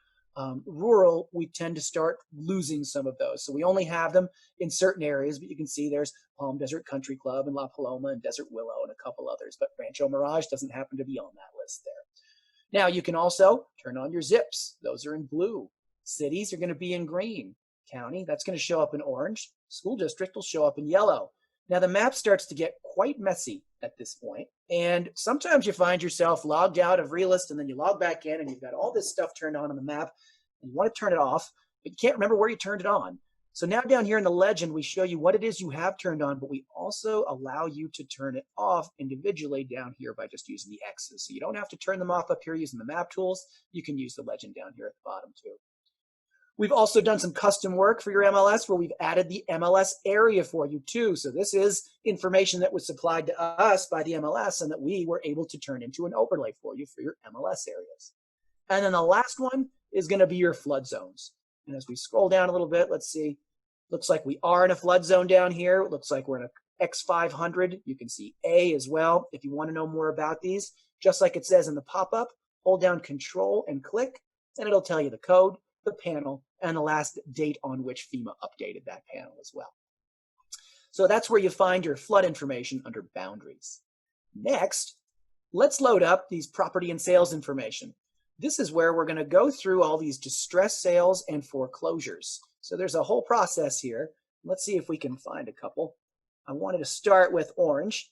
rural, we tend to start losing some of those. So we only have them in certain areas, but you can see there's Palm Desert Country Club and La Paloma and Desert Willow and a couple others, but Rancho Mirage doesn't happen to be on that list there. Now you can also turn on your zips. Those are in blue. Cities are going to be in green. County, that's going to show up in orange. School district will show up in yellow. Now the map starts to get quite messy at this point, and sometimes you find yourself logged out of Realist and then you log back in and you've got all this stuff turned on the map and you want to turn it off, but you can't remember where you turned it on. So now down here in the legend, we show you what it is you have turned on, but we also allow you to turn it off individually down here by just using the X's. So you don't have to turn them off up here using the map tools. You can use the legend down here at the bottom too. We've also done some custom work for your MLS where we've added the MLS area for you too. So this is information that was supplied to us by the MLS and that we were able to turn into an overlay for you for your MLS areas. And then the last one is going to be your flood zones. And as we scroll down a little bit, let's see. Looks like we are in a flood zone down here. It looks like we're in a X500. You can see A as well. If you want to know more about these, just like it says in the pop-up, hold down Control and click, and it'll tell you the code, the panel, and the last date on which FEMA updated that panel as well. So that's where you find your flood information under boundaries. Next, let's load up these property and sales information. This is where we're going to go through all these distress sales and foreclosures. So there's a whole process here. Let's see if we can find a couple. I wanted to start with orange.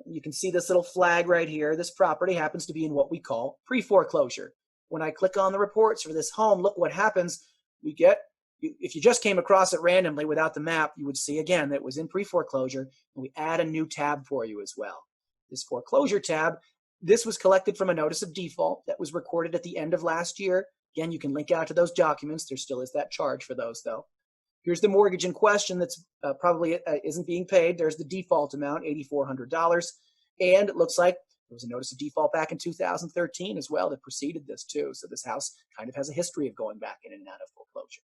You can see this little flag right here. This property happens to be in what we call pre-foreclosure. When I click on the reports for this home, look what happens. We get, if you just came across it randomly without the map, you would see again that it was in pre-foreclosure, and we add a new tab for you as well. This foreclosure tab, this was collected from a notice of default that was recorded at the end of last year. Again, you can link out to those documents. There still is that charge for those though. Here's the mortgage in question that's probably isn't being paid. There's the default amount, $8,400. And it looks like there was a notice of default back in 2013 as well that preceded this too. So this house kind of has a history of going back in and out of foreclosure.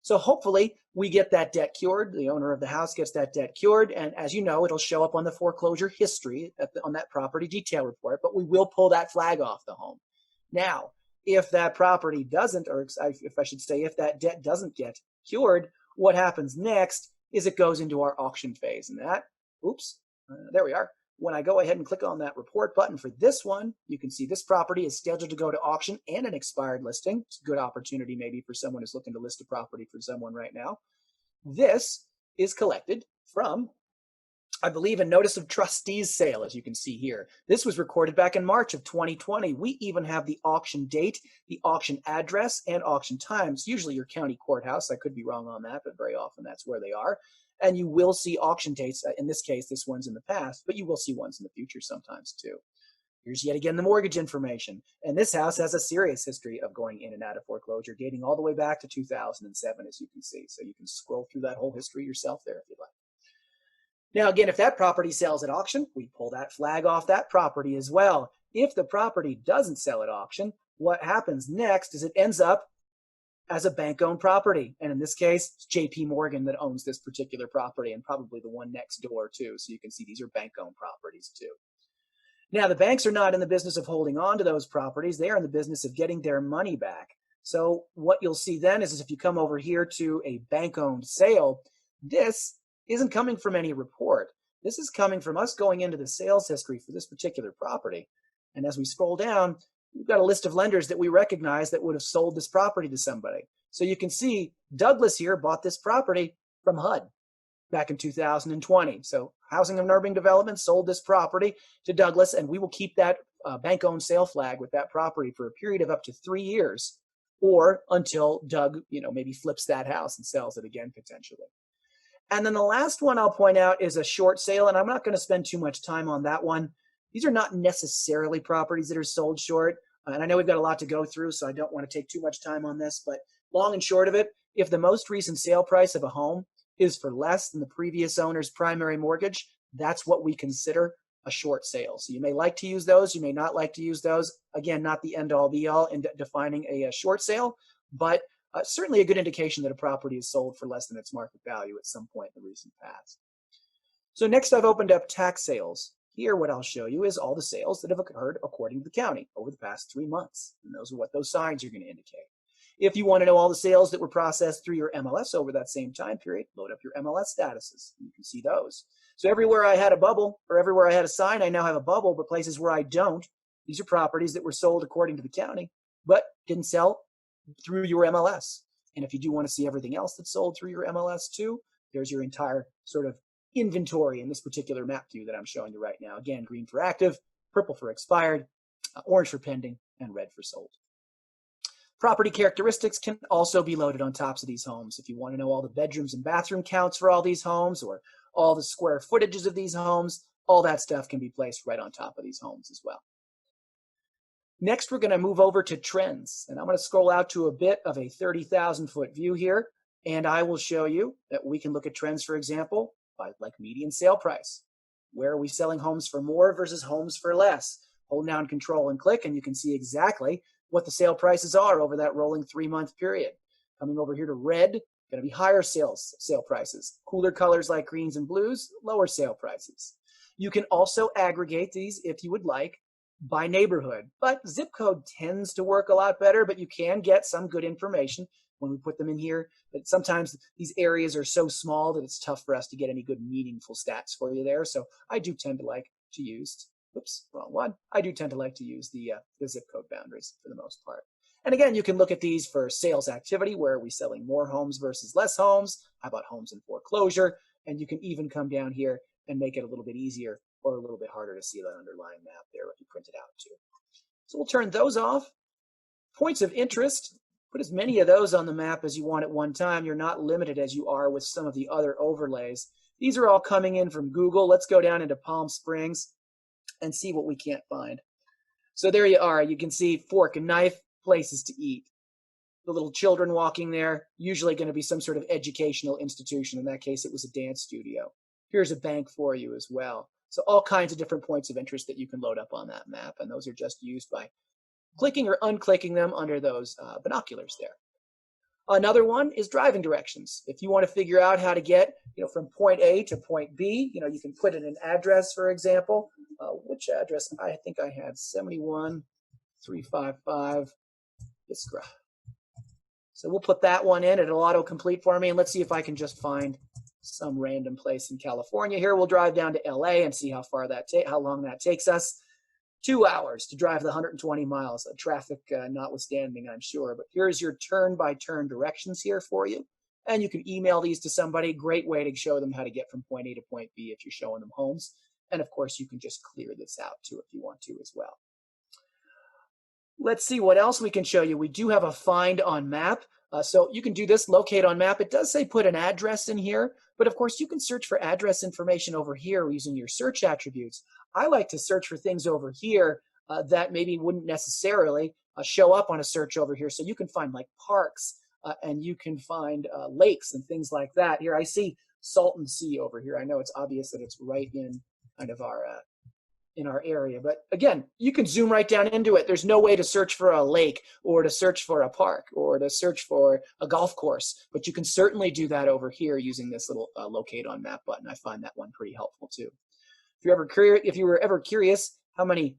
So hopefully we get that debt cured. The owner of the house gets that debt cured. And as you know, it'll show up on the foreclosure history on that property detail report, but we will pull that flag off the home. Now, if that property doesn't, or if I should say, if that debt doesn't get cured, what happens next is it goes into our auction phase. And that, there we are. When I go ahead and click on that report button for this one, you can see this property is scheduled to go to auction and an expired listing. It's a good opportunity maybe for someone who's looking to list a property for someone right now. This is collected from I believe, a notice of trustees sale, as you can see here. This was recorded back in March of 2020. We even have the auction date, the auction address, and auction times. Usually your county courthouse. I could be wrong on that, but very often that's where they are. And you will see auction dates. In this case, this one's in the past, but you will see ones in the future sometimes too. Here's yet again the mortgage information. And this house has a serious history of going in and out of foreclosure, dating all the way back to 2007, as you can see. So you can scroll through that whole history yourself there if you'd like. Now, again, if that property sells at auction, we pull that flag off that property as well. If the property doesn't sell at auction, what happens next is it ends up as a bank-owned property. And in this case, it's JP Morgan that owns this particular property, and probably the one next door too. So you can see these are bank-owned properties too. Now, the banks are not in the business of holding on to those properties. They are in the business of getting their money back. So what you'll see then is if you come over here to a bank-owned sale, this isn't coming from any report. This is coming from us going into the sales history for this particular property. And as we scroll down, we've got a list of lenders that we recognize that would have sold this property to somebody. So you can see Douglas here bought this property from HUD back in 2020. So Housing and Urban Development sold this property to Douglas, and we will keep that bank-owned sale flag with that property for a period of up to 3 years, or until Doug, maybe flips that house and sells it again potentially. And then the last one I'll point out is a short sale, and I'm not going to spend too much time on that one. These are not necessarily properties that are sold short, and I know we've got a lot to go through, so I don't want to take too much time on this, but long and short of it, if the most recent sale price of a home is for less than the previous owner's primary mortgage, that's what we consider a short sale. So you may like to use those, you may not like to use those. Again, not the end-all be-all in defining a short sale, but certainly a good indication that a property is sold for less than its market value at some point in the recent past. So next I've opened up tax sales. Here what I'll show you is all the sales that have occurred according to the county over the past 3 months. And those are what those signs are going to indicate. If you want to know all the sales that were processed through your MLS over that same time period, load up your MLS statuses. You can see those. So everywhere I had a bubble or everywhere I had a sign, I now have a bubble, but places where I don't, these are properties that were sold according to the county, but didn't sell through your MLS. And if you do want to see everything else that's sold through your MLS too, there's your entire sort of inventory in this particular map view that I'm showing you right now. Again, green for active, purple for expired, orange for pending, and red for sold. Property characteristics can also be loaded on tops of these homes. If you want to know all the bedrooms and bathroom counts for all these homes, or all the square footages of these homes, all that stuff can be placed right on top of these homes as well. Next, we're going to move over to trends, and I'm going to scroll out to a bit of a 30,000 foot view here, and I will show you that we can look at trends, for example, by like median sale price. Where are we selling homes for more versus homes for less? Hold down Control and click, and you can see exactly what the sale prices are over that rolling 3-month period. Coming over here to red, going to be higher sale prices. Cooler colors like greens and blues, lower sale prices. You can also aggregate these if you would like by neighborhood, but zip code tends to work a lot better, but you can get some good information when we put them in here. But sometimes these areas are so small that it's tough for us to get any good meaningful stats for you there. So I do tend to like to use, oops, wrong one. I do tend to like to use the zip code boundaries for the most part. And again, you can look at these for sales activity. Where are we selling more homes versus less homes? How about homes in foreclosure? And you can even come down here and make it a little bit easier or a little bit harder to see that underlying map there if you print it out too. So we'll turn those off. Points of interest, put as many of those on the map as you want at one time. You're not limited as you are with some of the other overlays. These are all coming in from Google. Let's go down into Palm Springs and see what we can't find. So there you are. You can see fork and knife, places to eat. The little children walking there, usually going to be some sort of educational institution. In that case, it was a dance studio. Here's a bank for you as well. So all kinds of different points of interest that you can load up on that map, and those are just used by clicking or unclicking them under those binoculars there. Another one is driving directions. If you want to figure out how to get from point A to point B, you can put in an address, for example. Which address? I think I had 71355 Iskra. So we'll put that one in. It'll autocomplete for me, and let's see if I can just find some random place in California here. We'll drive down to LA and see how long that takes us. 2 hours to drive the 120 miles, traffic notwithstanding, I'm sure. But here's your turn-by-turn directions here for you. and you can email these to somebody. Great way to show them how to get from point A to point B if you're showing them homes. And of course, you can just clear this out too if you want to as well. Let's see what else we can show you. We do have a find on map. So you can do this, locate on map. It does say put an address in here, but of course you can search for address information over here using your search attributes. I like to search for things over here that maybe wouldn't necessarily show up on a search over here. So you can find like parks and you can find lakes and things like that. Here I see Salton Sea over here. I know it's obvious that it's right in kind of our in our area. But again, you can zoom right down into it. There's no way to search for a lake or to search for a park or to search for a golf course, but you can certainly do that over here using this little locate on map button. I find that one pretty helpful too. If you were ever curious how many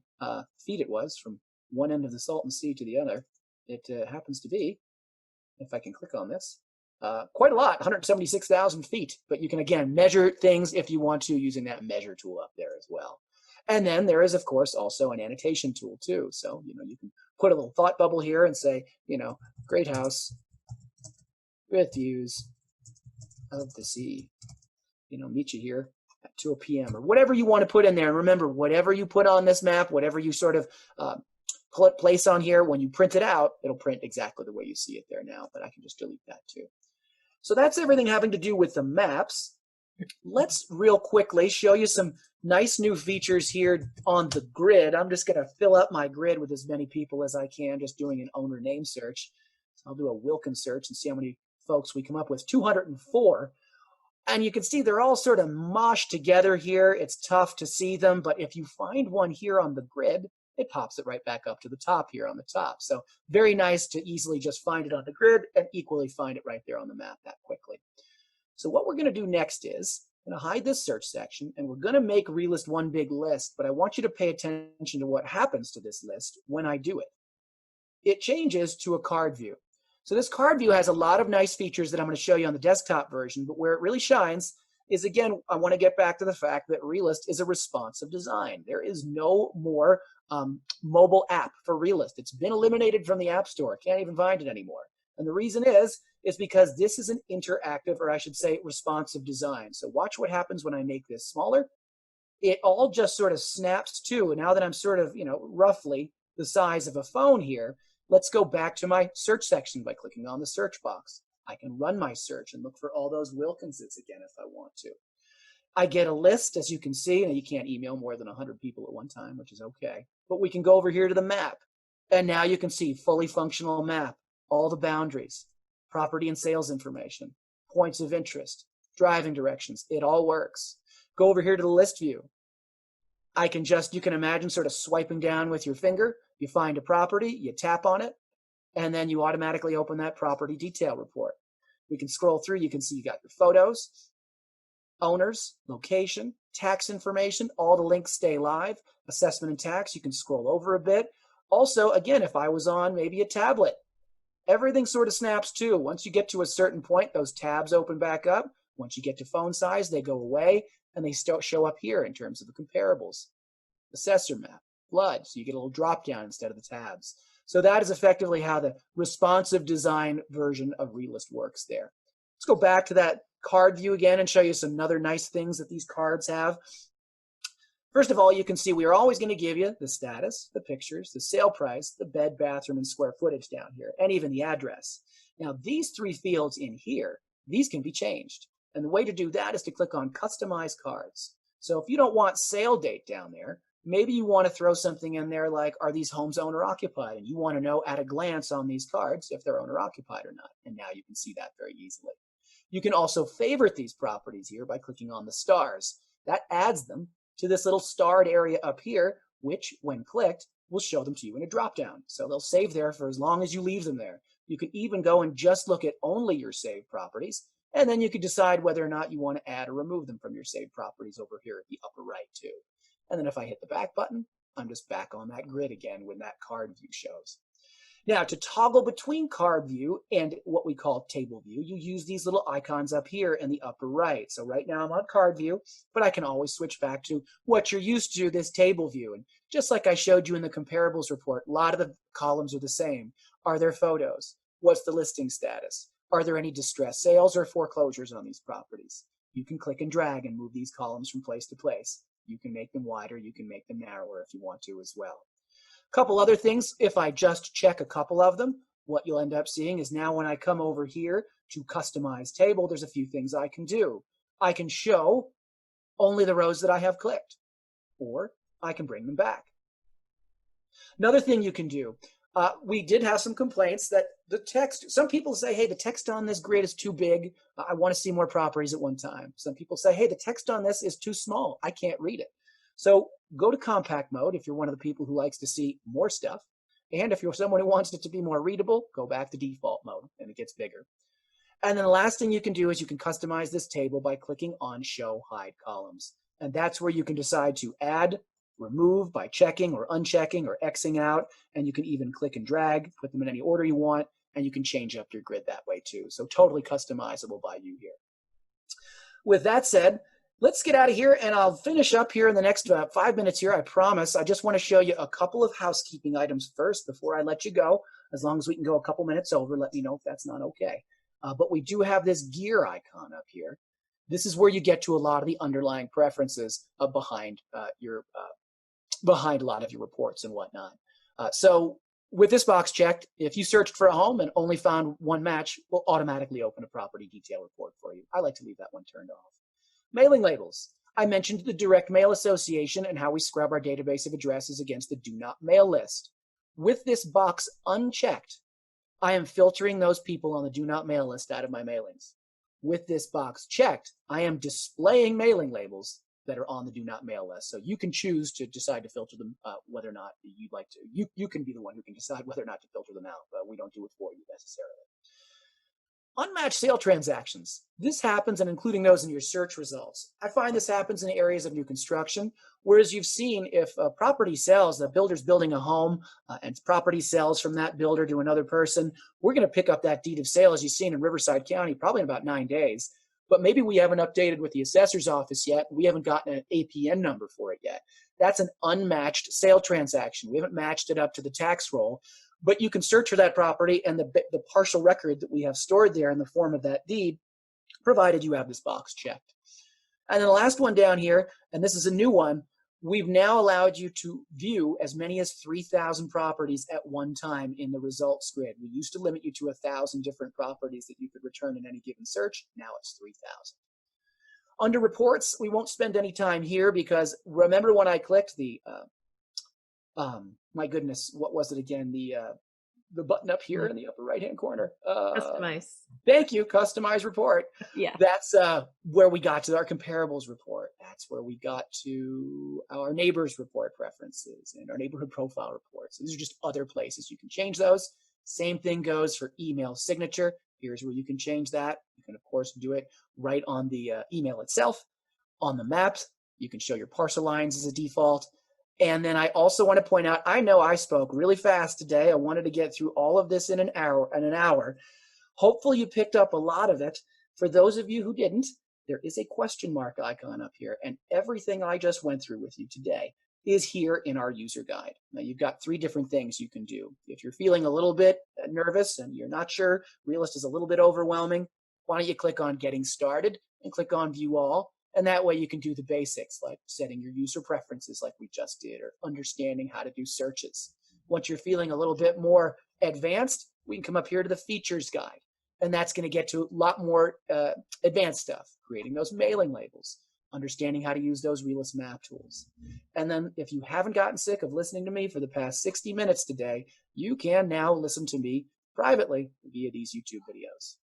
feet it was from one end of the Salton Sea to the other, it happens to be, if I can click on this, quite a lot, 176,000 feet. But you can, again, measure things if you want to using that measure tool up there as well. And then there is, of course, also an annotation tool too. So, you can put a little thought bubble here and say, great house with views of the sea, meet you here at 2 p.m. or whatever you want to put in there. And remember, whatever you put on this map, whatever you sort of place on here, when you print it out, it'll print exactly the way you see it there now, but I can just delete that too. So that's everything having to do with the maps. Let's real quickly show you some nice new features here on the grid. I'm just going to fill up my grid with as many people as I can, just doing an owner name search. So I'll do a Wilkins search and see how many folks we come up with. 204. And you can see they're all sort of moshed together here. It's tough to see them, but if you find one here on the grid, it pops it right back up to the top here on the top. So very nice to easily just find it on the grid and equally find it right there on the map that quickly. So what we're going to do next is I'm going to hide this search section, and we're going to make Realist one big list, but I want you to pay attention to what happens to this list when I do it. It changes to a card view. So this card view has a lot of nice features that I'm going to show you on the desktop version, but where it really shines is, again, I want to get back to the fact that Realist is a responsive design. There is no more mobile app for Realist. It's been eliminated from the App Store. Can't even find it anymore. And the reason is because this is an interactive, or I should say responsive design. So watch what happens when I make this smaller. It all just sort of snaps to, and now that I'm sort of, roughly the size of a phone here, let's go back to my search section by clicking on the search box. I can run my search and look for all those Wilkinses again if I want to. I get a list, as you can see, and you can't email more than 100 people at one time, which is okay. But we can go over here to the map, and now you can see fully functional map, all the boundaries, property and sales information, points of interest, driving directions. It all works. Go over here to the list view. You can imagine sort of swiping down with your finger. You find a property, you tap on it, and then you automatically open that property detail report. We can scroll through. You can see you got your photos, owners, location, tax information. All the links stay live. Assessment and tax, you can scroll over a bit. Also, again, if I was on maybe a tablet, everything sort of snaps too. Once you get to a certain point, those tabs open back up. Once you get to phone size, they go away, and they still show up here in terms of the comparables. Assessor Map, flood, so you get a little drop down instead of the tabs. So that is effectively how the responsive design version of Realist works there. Let's go back to that card view again and show you some other nice things that these cards have. First of all, you can see we are always going to give you the status, the pictures, the sale price, the bed, bathroom, and square footage down here, and even the address. Now, these three fields in here, these can be changed. And the way to do that is to click on Customize Cards. So if you don't want sale date down there, maybe you want to throw something in there like, are these homes owner-occupied? And you want to know at a glance on these cards if they're owner-occupied or not. And now you can see that very easily. You can also favorite these properties here by clicking on the stars. That adds them to this little starred area up here, which, when clicked, will show them to you in a drop-down. So they'll save there for as long as you leave them there. You can even go and just look at only your saved properties, and then you can decide whether or not you want to add or remove them from your saved properties over here at the upper right too. And then if I hit the back button, I'm just back on that grid again when that card view shows. Now, to toggle between card view and what we call table view, you use these little icons up here in the upper right. So right now I'm on card view, but I can always switch back to what you're used to, this table view. And just like I showed you in the comparables report, a lot of the columns are the same. Are there photos? What's the listing status? Are there any distressed sales or foreclosures on these properties? You can click and drag and move these columns from place to place. You can make them wider, you can make them narrower if you want to as well. A couple other things, if I just check a couple of them, what you'll end up seeing is now when I come over here to customize table, there's a few things I can do. I can show only the rows that I have clicked, or I can bring them back. Another thing you can do, we did have some complaints that the text, some people say, hey, the text on this grid is too big. I want to see more properties at one time. Some people say, hey, the text on this is too small. I can't read it. So go to compact mode if you're one of the people who likes to see more stuff. And if you're someone who wants it to be more readable, go back to default mode and it gets bigger. And then the last thing you can do is you can customize this table by clicking on Show Hide Columns. And that's where you can decide to add, remove by checking or unchecking or Xing out. And you can even click and drag, put them in any order you want, and you can change up your grid that way too. So totally customizable by you here. With that said, let's get out of here and I'll finish up here in the next 5 minutes here, I promise. I just want to show you a couple of housekeeping items first before I let you go. As long as we can go a couple minutes over, let me know if that's not okay. But we do have this gear icon up here. This is where you get to a lot of the underlying preferences behind behind a lot of your reports and whatnot. So with this box checked, if you searched for a home and only found one match, we'll automatically open a property detail report for you. I like to leave that one turned off. Mailing labels. I mentioned the Direct Mail Association and how we scrub our database of addresses against the Do Not Mail list. With this box unchecked, I am filtering those people on the Do Not Mail list out of my mailings. With this box checked, I am displaying mailing labels that are on the Do Not Mail list. So you can choose to decide to filter them whether or not you'd like to. You can be the one who can decide whether or not to filter them out, but we don't do it for you necessarily. Unmatched sale transactions. This happens, and including those in your search results. I find this happens in areas of new construction, whereas you've seen if a property sells, the builder's building a home, and property sells from that builder to another person, we're going to pick up that deed of sale, as you've seen in Riverside County, probably in about 9 days. But maybe we haven't updated with the assessor's office yet. We haven't gotten an APN number for it yet. That's an unmatched sale transaction. We haven't matched it up to the tax roll. But you can search for that property and the partial record that we have stored there in the form of that deed, provided you have this box checked. And then the last one down here, and this is a new one, we've now allowed you to view as many as 3,000 properties at one time in the results grid. We used to limit you to 1,000 different properties that you could return in any given search. Now it's 3,000. Under reports, we won't spend any time here because remember when I clicked the my goodness, what was it again? The button up here in the upper right-hand corner. Customize. Thank you, customize report. Yeah. That's where we got to our comparables report. That's where we got to our neighbors report preferences and our neighborhood profile reports. These are just other places you can change those. Same thing goes for email signature. Here's where you can change that. You can, of course, do it right on the email itself. On the maps, you can show your parcel lines as a default. And then I also want to point out, I know I spoke really fast today. I wanted to get through all of this in an hour. Hopefully you picked up a lot of it. For those of you who didn't, there is a question mark icon up here, and everything I just went through with you today is here in our user guide. Now you've got 3 different things you can do. If you're feeling a little bit nervous and you're not sure, Realist is a little bit overwhelming, why don't you click on Getting Started and click on View All. And that way you can do the basics like setting your user preferences like we just did, or understanding how to do searches. Once you're feeling a little bit more advanced, we can come up here to the features guide. And that's going to get to a lot more advanced stuff, creating those mailing labels, understanding how to use those Realist map tools. And then if you haven't gotten sick of listening to me for the past 60 minutes today, you can now listen to me privately via these YouTube videos.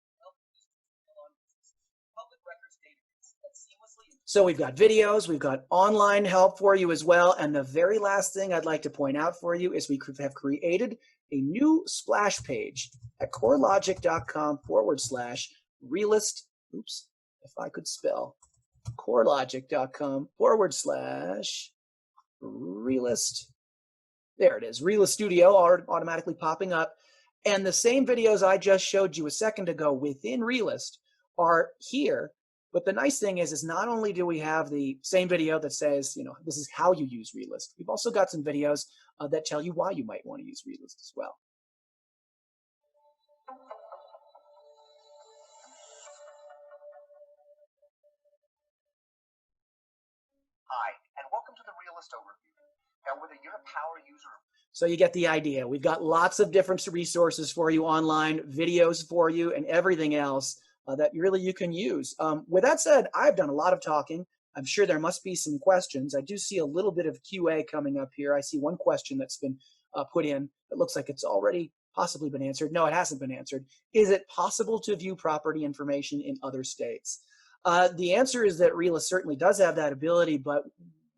So we've got videos, we've got online help for you as well. And the very last thing I'd like to point out for you is we have created a new splash page at corelogic.com/realist. Oops, if I could spell. corelogic.com/realist. There it is, Realist Studio automatically popping up. And the same videos I just showed you a second ago within Realist are here. But the nice thing is not only do we have the same video that says, you know, this is how you use Realist, we've also got some videos that tell you why you might want to use Realist as well. Realist overview. Now, whether you're a power user, so you get the idea. We've got lots of different resources for you online, videos for you, and everything else that really you can use. With that said, I've done a lot of talking. I'm sure there must be some questions. I do see a little bit of QA coming up here. I see one question that's been put in. It looks like it's already possibly been answered. No, it hasn't been answered. Is it possible to view property information in other states? The answer is that Realist certainly does have that ability, but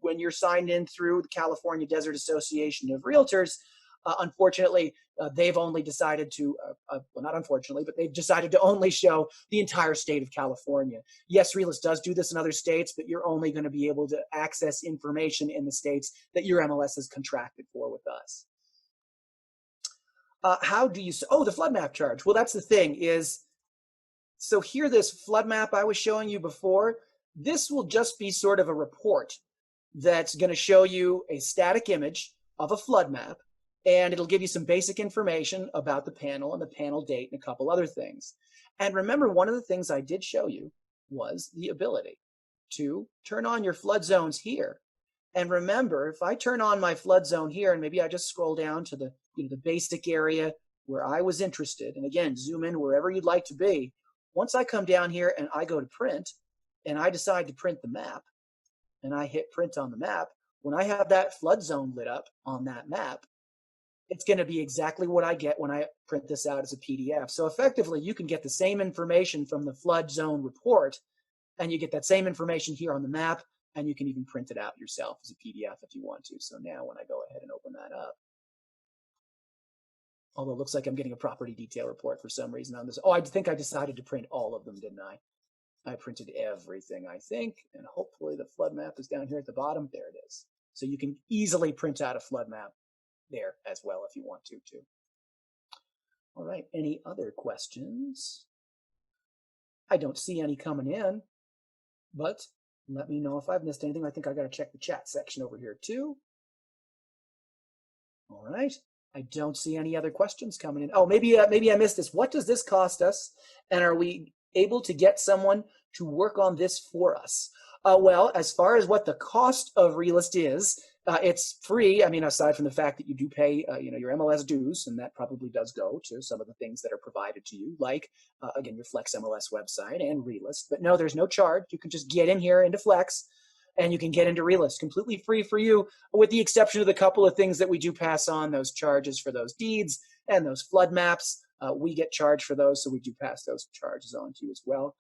when you're signed in through the California Desert Association of Realtors, unfortunately, they've only decided to, well, not unfortunately, but they've decided to only show the entire state of California. Yes, Realist does do this in other states, but you're only going to be able to access information in the states that your MLS is contracted for with us. How do you, oh, the flood map charge. Well, that's the thing is, so here, this flood map I was showing you before, this will just be sort of a report that's going to show you a static image of a flood map, and it'll give you some basic information about the panel and the panel date and a couple other things. And remember, one of the things I did show you was the ability to turn on your flood zones here. And remember, if I turn on my flood zone here, and maybe I just scroll down to the, the basic area where I was interested, and again, zoom in wherever you'd like to be. Once I come down here and I go to print, and I decide to print the map, and I hit print on the map, when I have that flood zone lit up on that map, it's going to be exactly what I get when I print this out as a PDF. So effectively, you can get the same information from the flood zone report, and you get that same information here on the map, and you can even print it out yourself as a PDF if you want to. So now when I go ahead and open that up, although it looks like I'm getting a property detail report for some reason on this. Oh, I think I decided to print all of them, didn't I? I printed everything, I think, and hopefully the flood map is down here at the bottom. There it is. So you can easily print out a flood map there as well if you want to, too. All right, any other questions? I don't see any coming in, but let me know if I've missed anything. I think I got to check the chat section over here, too. All right. I don't see any other questions coming in. Oh, maybe I missed this. What does this cost us? And are we able to get someone to work on this for us? Well, as far as what the cost of Realist is, it's free. I mean, aside from the fact that you do pay, your MLS dues, and that probably does go to some of the things that are provided to you, like, again, your Flex MLS website and Realist. But no, there's no charge. You can just get in here into Flex, and you can get into Realist completely free for you, with the exception of the couple of things that we do pass on, those charges for those deeds and those flood maps. We get charged for those, so we do pass those charges on to you as well.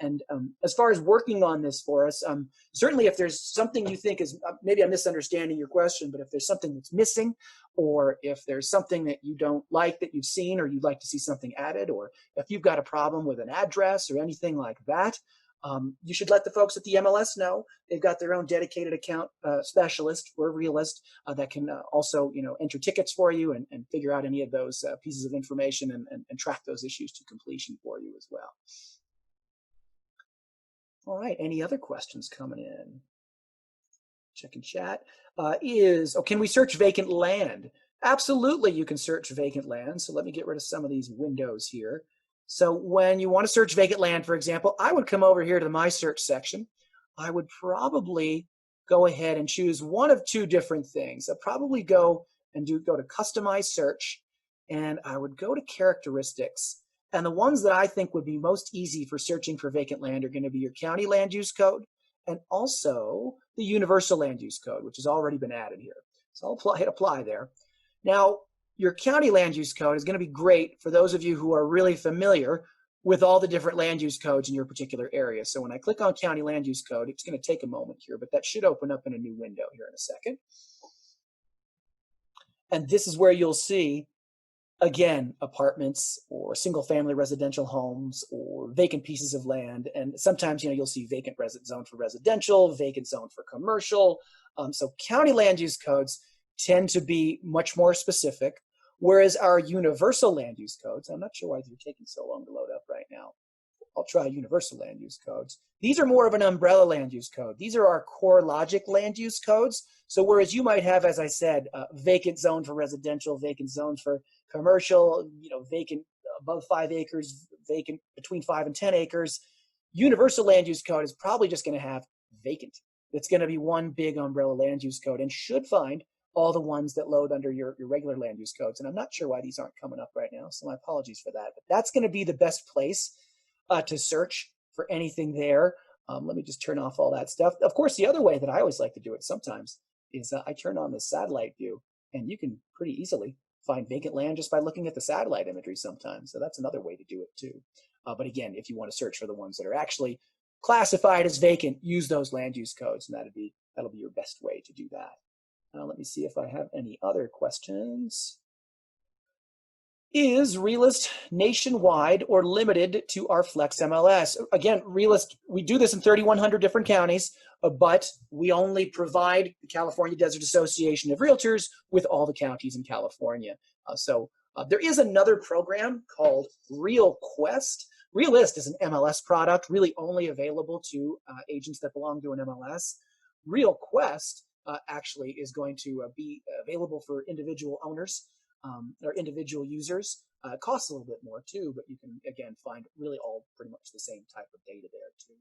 And as far as working on this for us, certainly if there's something you think is, maybe I'm misunderstanding your question, but if there's something that's missing, or if there's something that you don't like that you've seen, or you'd like to see something added, or if you've got a problem with an address or anything like that, you should let the folks at the MLS know. They've got their own dedicated account specialist for Realist that can also, enter tickets for you and figure out any of those pieces of information and track those issues to completion for you as well. All right, any other questions coming in? Checking chat. Can we search vacant land? Absolutely, you can search vacant land. So let me get rid of some of these windows here. So when you want to search vacant land, for example, I would come over here to the My Search section. I would probably go ahead and choose one of two different things. I'd probably go to Customize Search, and I would go to Characteristics. And the ones that I think would be most easy for searching for vacant land are going to be your county land use code and also the universal land use code, which has already been added here. So I'll hit apply there. Now, your county land use code is going to be great for those of you who are really familiar with all the different land use codes in your particular area. So when I click on county land use code, it's going to take a moment here, but that should open up in a new window here in a second. And this is where you'll see, again, apartments or single family residential homes or vacant pieces of land. And sometimes, you'll see vacant zone for residential, vacant zone for commercial. So county land use codes tend to be much more specific, whereas our universal land use codes, I'm not sure why they're taking so long to load up right now. I'll try universal land use codes. These are more of an umbrella land use code. These are our core logic land use codes. So whereas you might have, as I said, vacant zone for residential, vacant zones for commercial, vacant above 5 acres, vacant between 5 and 10 acres, universal land use code is probably just going to have vacant it's going to be one big umbrella land use code and should find all the ones that load under your regular land use codes. And I'm not sure why these aren't coming up right now, so my apologies for that. But that's going to be the best place to search for anything there. Let me just turn off all that stuff. Of course, the other way that I always like to do it sometimes is I turn on the satellite view, and you can pretty easily find vacant land just by looking at the satellite imagery sometimes. So that's another way to do it too. But again, if you want to search for the ones that are actually classified as vacant, use those land use codes, and that'll be your best way to do that. Let me see if I have any other questions. Is Realist nationwide or limited to our Flex MLS? Again, Realist, we do this in 3,100 different counties, but we only provide the California Desert Association of Realtors with all the counties in California. So there is another program called RealQuest. Realist is an MLS product, really only available to agents that belong to an MLS. RealQuest actually is going to be available for individual owners or individual users. It costs a little bit more too, but you can, again, find really all pretty much the same type of data there too.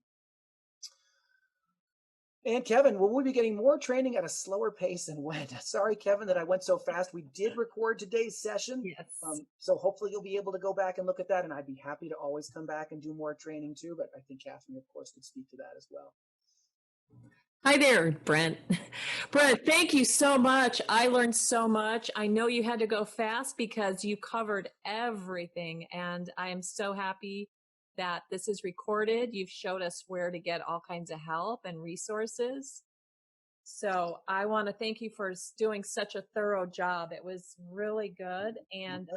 And Kevin, will we be getting more training at a slower pace and when? Sorry, Kevin, that I went so fast. We did record today's session. Yes. So hopefully you'll be able to go back and look at that. And I'd be happy to always come back and do more training too. But I think Catherine, of course, could speak to that as well. Hi there, Brent. Brent, thank you so much. I learned so much. I know you had to go fast because you covered everything, and I am so happy that this is recorded. You've showed us where to get all kinds of help and resources. So I want to thank you for doing such a thorough job. It was really good. And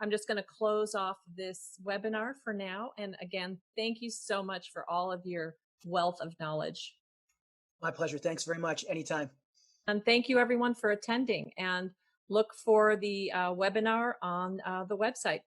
I'm just going to close off this webinar for now. And again, thank you so much for all of your wealth of knowledge. My pleasure. Thanks very much. Anytime. And thank you everyone for attending, and look for the webinar on the website.